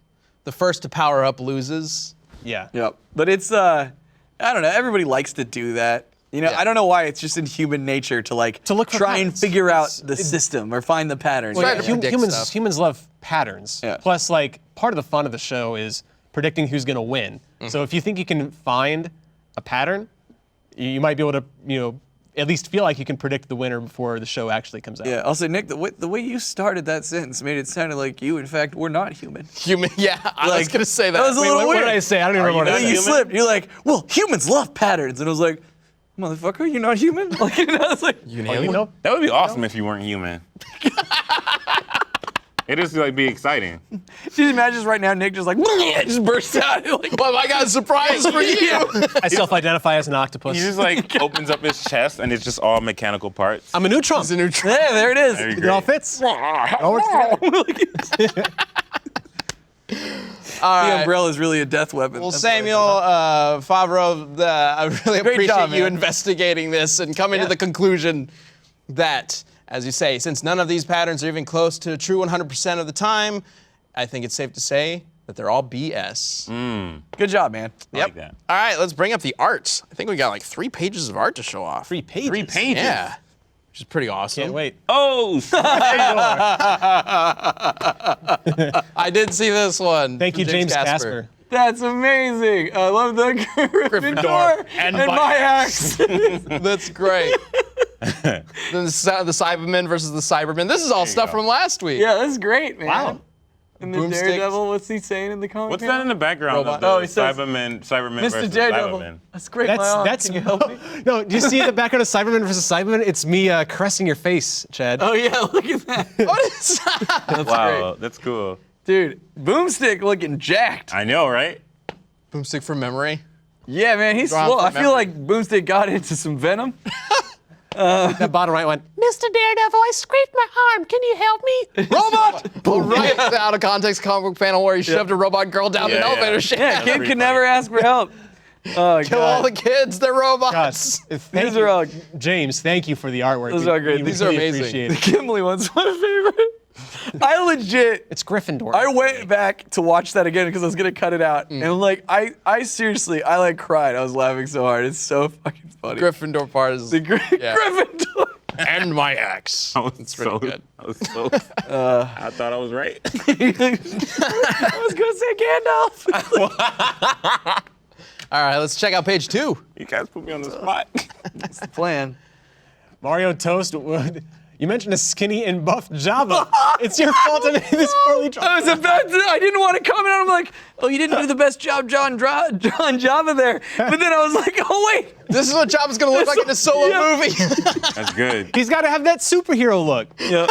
The first to power up loses. Yeah. Yep. But it's I don't know. Everybody likes to do that. You know, Yeah. I don't know why. It's just in human nature to like To look for try and patterns. figure out the system or find the patterns. Well, Yeah, Try to predict humans stuff. humans love patterns. Yeah. Plus, like part of the fun of the show is predicting who's going to win. So if you think you can find a pattern, you might be able to at least feel like you can predict the winner before the show actually comes out. Yeah. Also, Nick, the way you started that sentence made it sound like you, in fact, were not human. Human, yeah, I was Like, gonna say that. that was a Wait, little what weird. did I say? I don't even remember what I You said. slipped. You're like, well, humans love patterns, and I was like, motherfucker, you're not human. Like, I was like, You an Oh, alien? you know, That would be awesome if you weren't human. It is like be exciting. just imagine right now, Nick just like just bursts out. Like, Well, I got a surprise for you. I self-identify as an octopus. He just like opens up his chest and it's just all mechanical parts. I'm a neutron. It's a new yeah, there it is. Very It all great. fits. It all works together. The umbrella is really a death weapon. Well, That's what I Samuel Favreau, I really Great appreciate job, you man. investigating this and coming to the conclusion that, as you say, since none of these patterns are even close to true 100% of the time, I think it's safe to say that they're all BS. Good job, man. I like that. All right, let's bring up the art. I think we got like 3 pages of art to show off. 3 pages. 3 pages. Yeah, which is pretty awesome. Can't wait. Oh, I did see this one. Thank from you, James Casper. That's amazing. I love the Gryffindor and my my axe. That's great. Then the Cybermen versus the Cybermen. This is all stuff go. from last week. Yeah, that's great, man. Wow. In the Boomstick. Daredevil, what's he saying in the comic? What's that in the background? Robot. Of the Oh, he says, Cybermen Mr. versus Daredevil, Cybermen. I scraped my arm. That's Can you help me? No, do you see the background of Cyberman versus Cyberman? It's me caressing your face, Chad. Oh yeah, look at that. What is that? That's Wow, great. that's cool. Dude, Boomstick looking jacked. I know, right? Boomstick from memory. Yeah, man, he's Drawn swole. from I feel memory. like Boomstick got into some venom. That bottom right one. Mr. Daredevil, I scraped my arm. Can you help me? Robot! Right, the out of context comic book panel where he shoved a robot girl down an Yeah, elevator yeah. shaft. Yeah, kid pretty could never ask for help. Oh, Kill all the kids, they're robots. Gosh, thank These you. are all- James, thank you for the artwork. Those We- are great. we These are really amazing. appreciate The it. Gimli one's my favorite. I legit, It's Gryffindor. I went back to watch that again because I was gonna cut it out, and like I seriously, I like cried. I was laughing so hard. It's so fucking funny. Gryffindor part is The yeah. Gryffindor. and my axe. It's pretty good. I was so. I thought I was right. I was gonna say Gandalf. All right, let's check out page 2. You guys put me on the spot. That's the plan. Mario Toast. You mentioned a skinny and buff Java. It's your fault I made this poorly drawn. I was about to. I didn't want to comment on. I'm like, oh, you didn't do the best job, John Java there. But then I was like, oh wait. This is what Java's gonna look like in a solo Yeah. movie. That's good. He's got to have that superhero look. Yeah.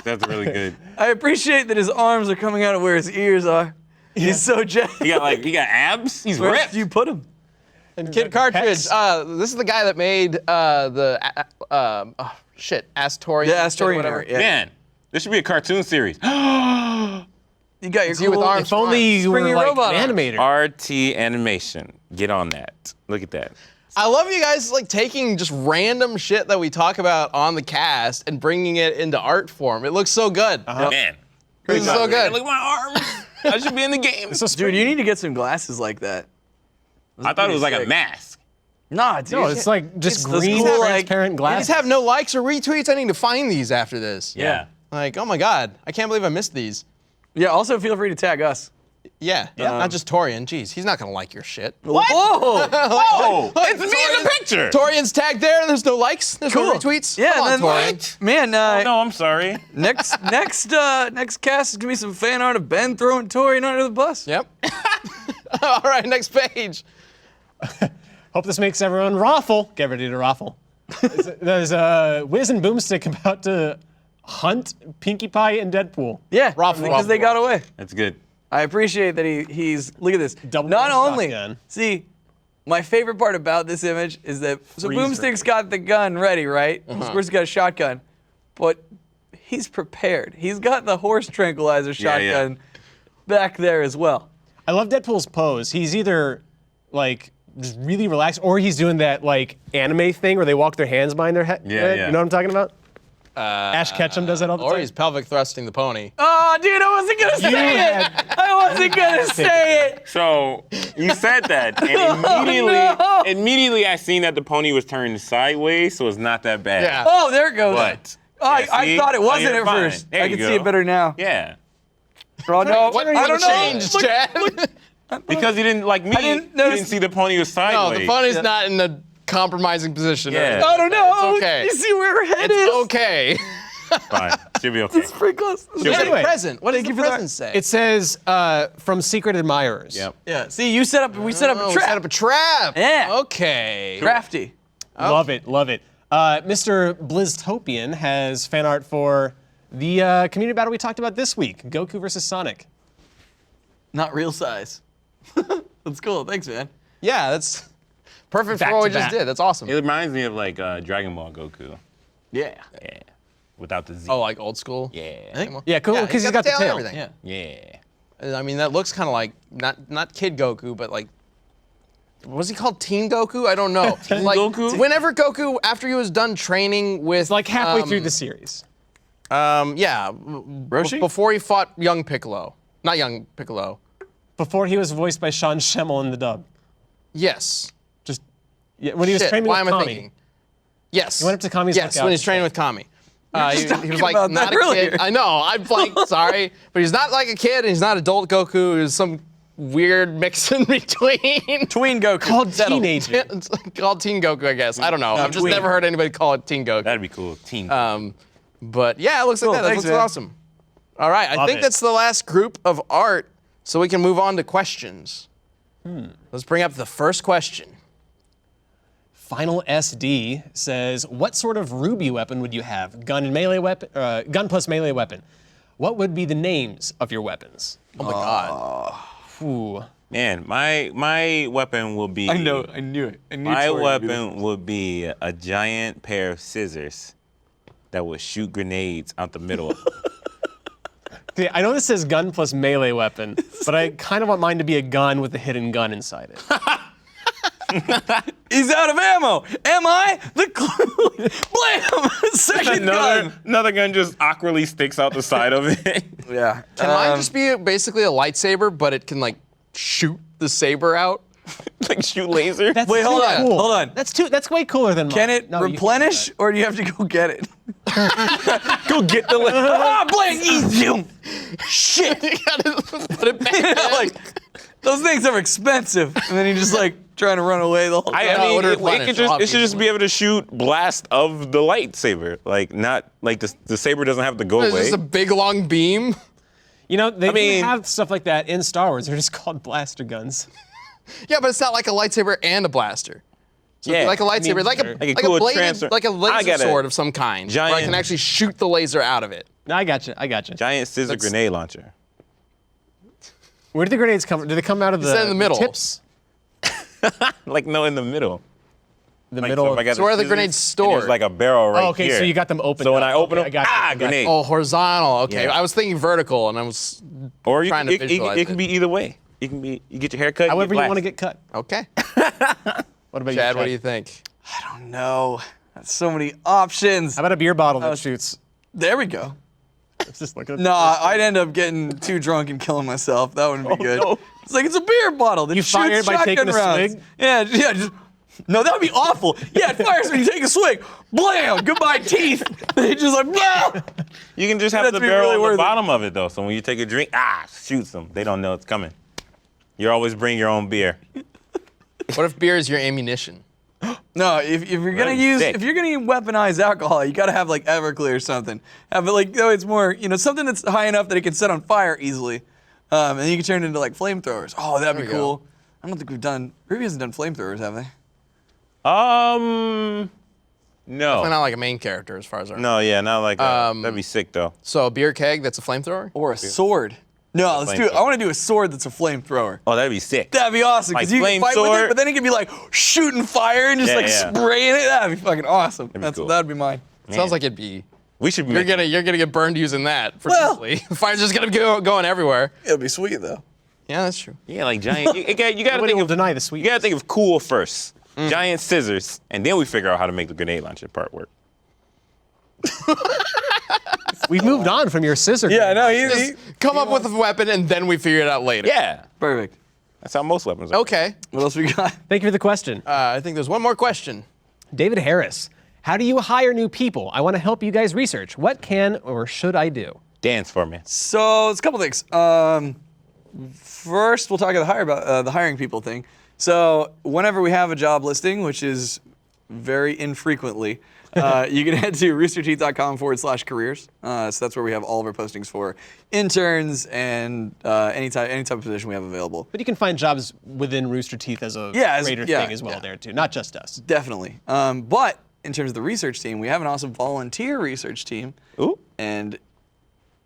That's really good. I appreciate that his arms are coming out of where his ears are. He's so jacked. He got abs. He's Where ripped. do you put him? Kid Cartridge. Pecs. This is the guy that made Astorian. Yeah, Astorian whatever. era, yeah. Man, this should be a cartoon series. You got your you with cool- arms. If only you were Springy like robot an arms. animator. RT animation. Get on that. Look at that. I love you guys like taking just random shit that we talk about on the cast and bringing it into art form. It looks so good. Man. This is so good. Look at my arms. I should be in the game. Dude, you need to get some glasses like that. I thought it was like sick. a mask. Nah, dude. No, it's like just It's those green, cool, like- transparent These glasses. have no likes or retweets. I need to find these after this. Yeah. Like, oh my god, I can't believe I missed these. Yeah, also feel free to tag us. Yeah, not just Torian. Jeez, he's not gonna like your shit. What? Whoa! Oh, it's me in the picture. Torian's tagged there. There's no likes. There's no retweets. Yeah, Come on, then Torian. man, No, I'm sorry. next cast is gonna be some fan art of Ben throwing Torian under the bus. Yep. All right, next page. Hope this makes everyone raffle. Get ready to raffle. There's Wiz and Boomstick about to hunt Pinkie Pie and Deadpool. Yeah, Raffle, because they got away. That's good. I appreciate that he's look at this. Double Not barrel only shotgun. see, my favorite part about this image is that so Freeze Boomstick's got the gun ready, right? Of course, he's got a shotgun, but he's prepared. He's got the horse tranquilizer Yeah, yeah. shotgun back there as well. I love Deadpool's pose. He's either like just really relaxed, or he's doing that like anime thing where they walk their hands behind their head. Yeah, yeah. You know what I'm talking about? Ash Ketchum does that all the Or time. he's pelvic thrusting the pony. Oh, dude, I wasn't gonna say it. I wasn't gonna say it. So you said that, and immediately I seen that the pony was turned sideways, so it's not that bad. Yeah. Oh, there it goes. But I see? thought it Oh, wasn't you're at fine. first. There I you can go. see it better now. Yeah. Oh, no, What I don't know. changed, Look, Chad? Because you didn't like me. didn't You notice- didn't see the pony was No, sideways. the pony's not in a compromising position. Yeah. I don't know. It's okay. You see where her head is? It's okay. Fine. Should be okay. It's pretty close. Should be Anyway, okay. present. What does the you for that. present say? It says from Secret Admirers. Yep. Yeah. See, we set up Oh, a we trap. set up a trap. Yeah. Okay. Crafty. Love it, love it. Mr. Blizztopian has fan art for the community battle we talked about this week, Goku versus Sonic. Not real size. That's cool. Thanks, man. Yeah, that's perfect Back for what we to just back. did. That's awesome. It reminds me of like Dragon Ball Goku. Yeah. Yeah. Without the Z. Oh, like old school? Yeah. Yeah, cool, because he's got the tail. and everything. Yeah. Yeah. I mean, that looks kind of like not Kid Goku, but like, was he called Teen Goku? I don't know. Like, Goku? Whenever Goku, after he was done training with, Like halfway through the series. yeah, Roshi? before he fought young Piccolo, not young Piccolo. Before he was voiced by Sean Schemmel in the dub. Yes. Just yeah, when he was Shit, training why with am I Kami. thinking? Yes. He went up to Kami's Yes, lookout when he's and training stuff. with Kami. He talking was like about not that a earlier. kid. I know. I'm like sorry, but he's not like a kid, and he's not adult Goku. He's some weird mix in between. Tween Goku. Called Settled. Teenager. It's called Teen Goku, I guess. I don't know. I've just tween. never heard anybody call it Teen Goku. That'd be cool. Teen. But yeah, it looks like Cool, that. That thanks, looks man. awesome. All right, I Love think it. that's the last group of art, so we can move on to questions. Let's bring up the first question. Final SD says, what sort of Ruby weapon would you have? Gun and melee weapon, gun plus melee weapon. What would be the names of your weapons? Oh my God. Ooh. Man, my weapon will be. I knew it. I knew My Tori would be weapon would be a giant pair of scissors that would shoot grenades out the middle. See, I know this says gun plus melee weapon, but I kind of want mine to be a gun with a hidden gun inside it. He's out of ammo. Am I? The blam! Second gun. Another gun just awkwardly sticks out the side of it. Yeah. Can mine just be basically a lightsaber, but it can like shoot the saber out? Like shoot laser. That's Wait, hold too on, cool. hold on. That's way cooler than mine. Can it No, you can't do replenish, that. or do you have to go get it? Go get the. Ah, blank! Eat you. Shit! You gotta put it back. You know, like those things are expensive, and then you just like trying to run away the whole time. I Yeah, mean, order it should replenish, just be able to shoot blast of the lightsaber, like not like the saber doesn't have to go It's away. just a big long beam. You know, they mean- do have stuff like that in Star Wars. They're just called blaster guns. Yeah, but it's not like a lightsaber and a blaster. So Yeah. like a lightsaber, mean, like sure. a Like a like cool a bladed, transfer- like a I laser got a sword of some kind, where I giant- can actually shoot the laser out of it. No, I got you. I got you. Giant scissor That's- grenade launcher. Where do the grenades come from? Do they come out of the, said in the middle. tips? Like no, in the middle. The Like, middle. so if I got So where are the scissors, grenades and stored? There's like a barrel right Oh, okay, here. so you got them open. So when up. I open Okay, them, I got you. grenade. Oh, horizontal. Okay, Yeah. I was thinking vertical, and I was Or you trying can, to visualize it can be either way. You get your hair cut. However you get want to get cut. okay. What about Chad, you, what do you think? I don't know. That's so many options. How about a beer bottle that shoots? There we go. It's just looking at Nah, I'd end up getting too drunk and killing myself. That wouldn't be good. no. It's like it's a beer bottle that You shoots fire it by shotgun taking a rounds. swig? Yeah, yeah. No, that would be awful. Yeah, it fires when you take a swig. Blam! Goodbye teeth. They just like blah! You can just have That'd the be barrel really on worth the it. bottom of it though. So when you take a drink, shoots them. They don't know it's coming. You always bring your own beer. What if beer is your ammunition? No, if you're gonna That'd be use sick. if you're gonna weaponize alcohol, you gotta have like Everclear or something. Have it like it's more something that's high enough that it can set on fire easily, and then you can turn it into like flamethrowers. Oh, that'd be There we cool. I don't think we've done. Ruby hasn't done flamethrowers, have they? No. Definitely not like a main character as far as I know. No, yeah, not like that'd be sick though. So a beer keg that's a flamethrower? Or a sword. No, let's do it. I want to do a sword that's a flamethrower. Oh, that'd be sick. That'd be awesome because Like you can flame fight with sword? it, but then it can be like shooting fire and just Yeah, like yeah. spraying it. That'd be fucking awesome. be cool. That'd be mine. Sounds like it'd be. We should. You're gonna get burned using that. Well- Fire's just gonna be going everywhere. It'll be sweet though. Yeah, that's true. Yeah, like giant. You gotta Nobody think will of deny the You sweetness. gotta think of cool first. Giant scissors, and then we figure out how to make the grenade launcher part work. We've moved on from your scissor. Yeah, no, Just come up with a weapon and then we figure it out later. Yeah, perfect. that's how most weapons are. Okay. What else we got? Thank you for the question. I think there's one more question. David Harris, how do you hire new people? I want to help you guys research. What can or should I do? Dance for me. So it's a couple things. First, we'll talk about the hiring people thing. So whenever we have a job listing, which is very infrequently, you can head to roosterteeth.com/careers. So that's where we have all of our postings for interns and any type of position we have available. But you can find jobs within Rooster Teeth as a Yeah, greater yeah, thing as well yeah. there too, not just us. Definitely. But in terms of the research team, we have an awesome volunteer research team. Ooh, And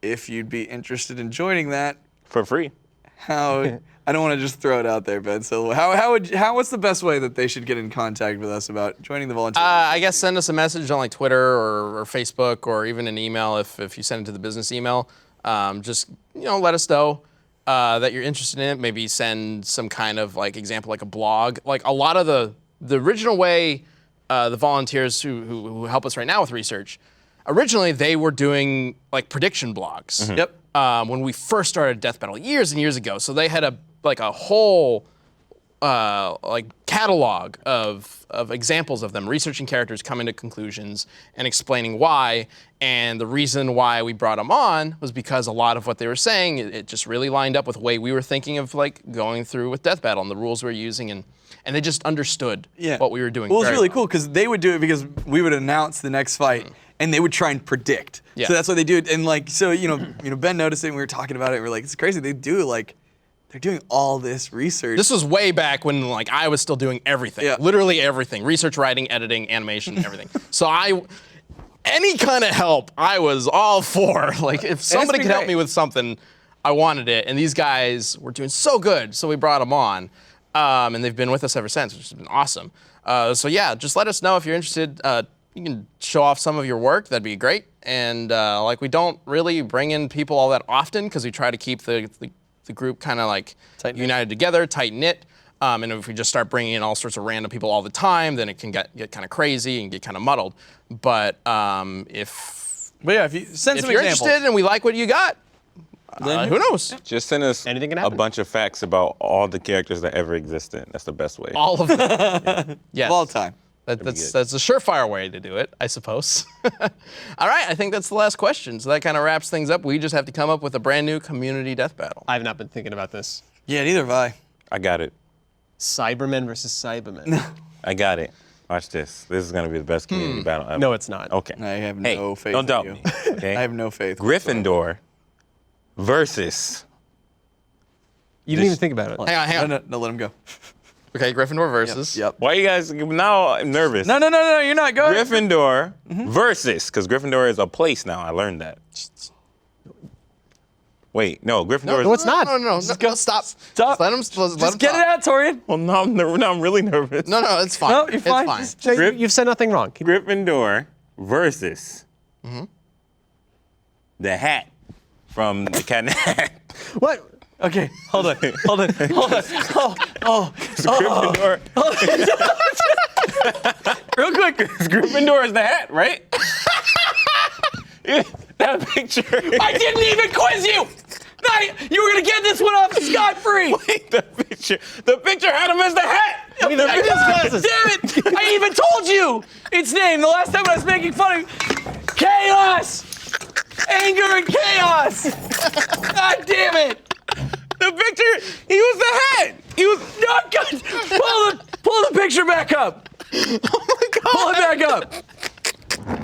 if you'd be interested in joining that, for free. how I don't want to just throw it out there, Ben. So what's the best way that they should get in contact with us about joining the volunteer? I guess send us a message on like Twitter or Facebook or even an email if you send it to the business email. Just let us know that you're interested in it. Maybe send some kind of like example, like a blog. Like a lot of the original way the volunteers who help us right now with research, originally they were doing like prediction blogs. Yep. When we first started Death Battle years and years ago. So they had a whole catalog of examples of them researching characters, coming to conclusions, and explaining why. And the reason why we brought them on was because a lot of what they were saying, it just really lined up with the way we were thinking of like going through with Death Battle and the rules we were using, and they just understood what we were doing. Well, it's very really cool because they would do it because we would announce the next fight, and they would try and predict. Yeah. So that's what they do. And like, so Ben noticed it, and we were talking about it. We're like, it's crazy. They're doing all this research. This was way back when like I was still doing everything, Yeah. literally everything, research, writing, editing, animation, everything. So any kind of help, I was all for. Like if somebody been could help great. me with something, I wanted it. And these guys were doing so good, so we brought them on, and they've been with us ever since, which has been awesome. So yeah, just let us know if you're interested. You can show off some of your work. That'd be great. And like we don't really bring in people all that often because we try to keep the group kind of like Tight-knit. united together, tight knit. And if we just start bringing in all sorts of random people all the time, then it can get kind of crazy and get kind of muddled. But if yeah, if you send some you're examples. interested and we like what you got, who knows? Just send us Anything can a happen. bunch of facts about all the characters that ever existed. That's the best way. All of them. Yes. of all time. That's a surefire way to do it, I suppose. All right, I think that's the last question. So that kind of wraps things up. We just have to come up with a brand new community death battle. I have not been thinking about this. Yeah, neither have I. I got it. Cybermen versus Cybermen. I got it. Watch this. This is gonna be the best community battle ever. No, it's not. Okay. I have Hey, no faith don't in doubt you. me. Okay. I have no faith. Gryffindor versus. You didn't even think about it. Hang on. No, let him go. Okay, Gryffindor versus. Yep. Why you guys now? I'm nervous. No, you're not. Go ahead. Gryffindor versus, because Gryffindor is a place now. I learned that. Wait, no, Gryffindor is. No, it's not. No, stop. Stop. Let him. Just get it out, Torian. Well, now I'm really nervous. No, it's fine. No, you're fine. It's fine. Jay, you've said nothing wrong. Gryffindor versus the hat from the Cat in the Hat. What? Okay, hold on. Gryffindor. Real quick. Gryffindor is the hat, right? Yeah, that picture. I didn't even quiz you. You were gonna get this one off scot-free. Wait, the picture had him as the hat. I mean, look at his glasses. Damn it! I even told you its name the last time I was making fun of chaos, anger, and chaos. God damn it! The picture, he was the hat. He was Not good. Pull the picture back up. Oh my God. Pull it back up.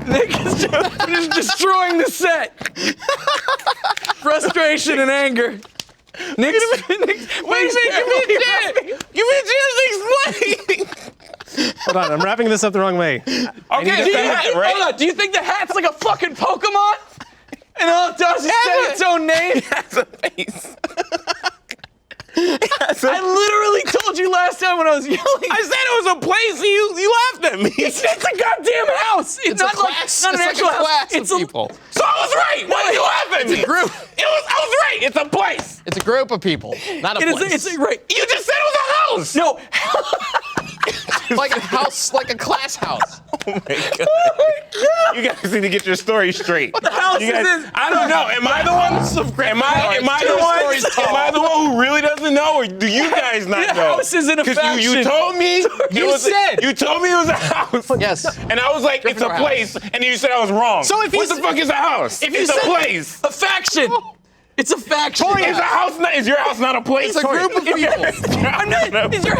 Nick is just destroying the set. Frustration and anger. Nick's Wait a minute, give me a chance. Give me a chance to explain. Hold on, I'm wrapping this up the wrong way. Okay, it's the hat, right? Hold on, do you think the hat's like a fucking Pokemon? And all it does is say its own name? That's a face. I literally told you last time when I was yelling. I said it was a place. You laughed at me. It's a goddamn house. It's not a class. Not an It's actual like a class house. of people. So I was right. Why did you laugh at me? It's a group. I was right. It's a place. It's a group of people, not a place. It's right. You just said it was a house. No. like a house, like a class house. Oh my God. You guys need to get your story straight. What the house is this? I don't know. Am I the one? Am I the one who really doesn't know, or do you guys not The know? house is in a Because you faction. told me You said. you told me it was a house. Yes. And I was like, it's a Gryffindor place, and you said I was wrong. So if you what the s- fuck is a house? If you It's a said- place. A faction. It's a faction. Is a house not? Is your house not a place? It's a group of people. I'm not. Is your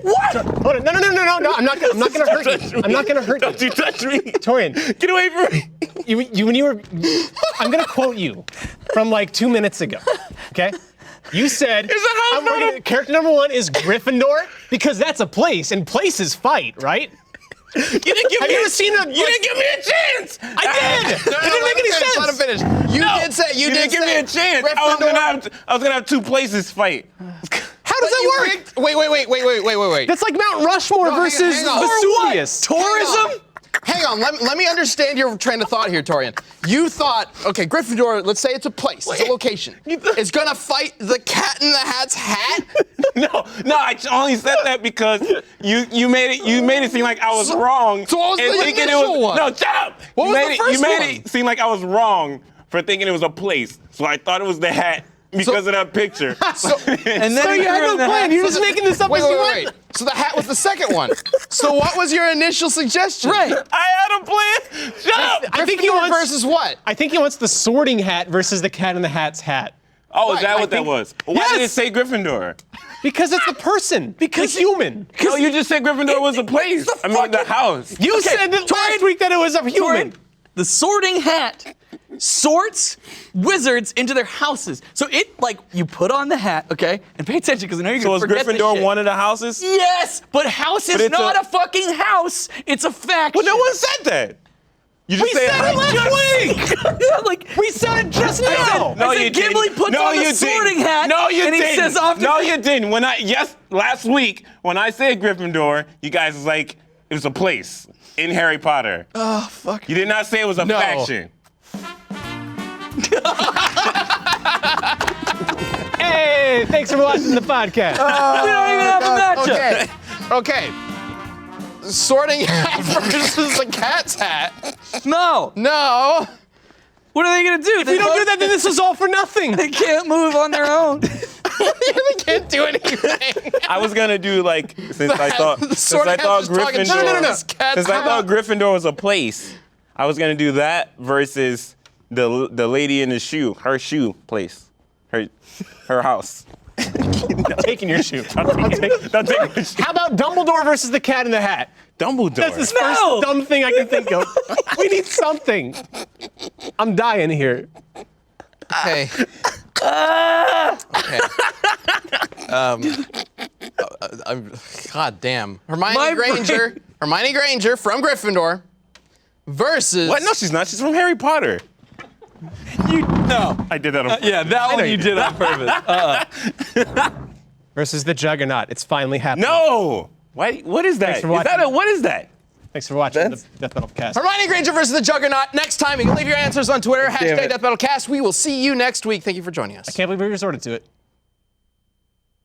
what? Hold on, no, I'm not gonna hurt you. I'm not gonna hurt Don't you. you touch me. Torian, Get away from me. I'm gonna quote you from like 2 minutes ago, okay? You said, Is a house not a- character number 1 is Gryffindor because that's a place, and places fight, right? You didn't give Have me you a- ever seen a- You didn't give me a chance. I did! It didn't make any sense! Let him finish. You did say. You didn't did give me a chance. I was gonna have two places fight. How does that work? Wait. That's like Mount Rushmore No, versus hang on. Vesuvius. Tourism? Hang on, let me understand your train of thought here, Torian. You thought, okay, Gryffindor, let's say it's a place, it's a location. It's gonna fight the Cat in the Hat's hat? No, I only said that because you made it seem like I was wrong. so what was and the thinking initial one? No, shut up. What was the first You made one? it seem like I was wrong for thinking it was a place. So I thought it was the hat because of that picture. So, And then So you had no plan. You're just making this up as you went. So the hat was the second one. So what was your initial suggestion? Right. I had a plan. Shut up. I think he Gryffindor wants versus what? I think he wants the Sorting Hat versus the Cat in the Hat's hat. Oh, is Right, that I what that think- was? Why did it Yes. say Gryffindor? Because it's a person. Because human. No, you just said Gryffindor was a place. I mean, the house. You said that last week that it was a human. The sorting hat sorts wizards into their houses. So it, like, you put on the hat, okay? And pay attention, because I know you're So going is to forget this Gryffindor shit. one of the houses? Yes, but house is it's not a- a fucking house. It's a faction. Well, no one said that. You just We said it last week. Like, We said it just now. No, I said you didn't. Gimli puts No, on the you sorting didn't. hat. No, you and didn't. he says off to No, you didn't. Last week, when I said Gryffindor, you guys was like, it was a place in Harry Potter. Oh, fuck. You did not say it was a No. faction. Hey, thanks for watching the podcast. We don't even have a matchup. Okay. Sorting hat versus the cat's hat. No. No. What are they going to do? If we don't do that, then this was all for nothing. They can't move on their own. They can't do anything. I was gonna do like since I thought Sorting hat's just talking Gryffindor. shit. No. Cats Since I out. thought Gryffindor was a place, I was gonna do that versus the lady in the shoe, her shoe place, her house. Taking your shoe. Don't take my shoe. How about Dumbledore versus the Cat in the Hat? Dumbledore. That's the No. first dumb thing I can think of. We need something. I'm dying here. Okay. Okay. God damn. Hermione Granger from Gryffindor versus. What? No, she's not. She's from Harry Potter. No. I did that on purpose. Yeah, that one you did on purpose. Versus the Juggernaut. It's finally happening. No. Why? What is that? for Is that watching. what is that? Thanks for watching That's- the Death Metal Cast. Hermione Granger versus the Juggernaut. Next time, you can leave your answers on Twitter. Damn Hashtag it. Death Metal Cast. We will see you next week. Thank you for joining us. Can't believe we resorted to it.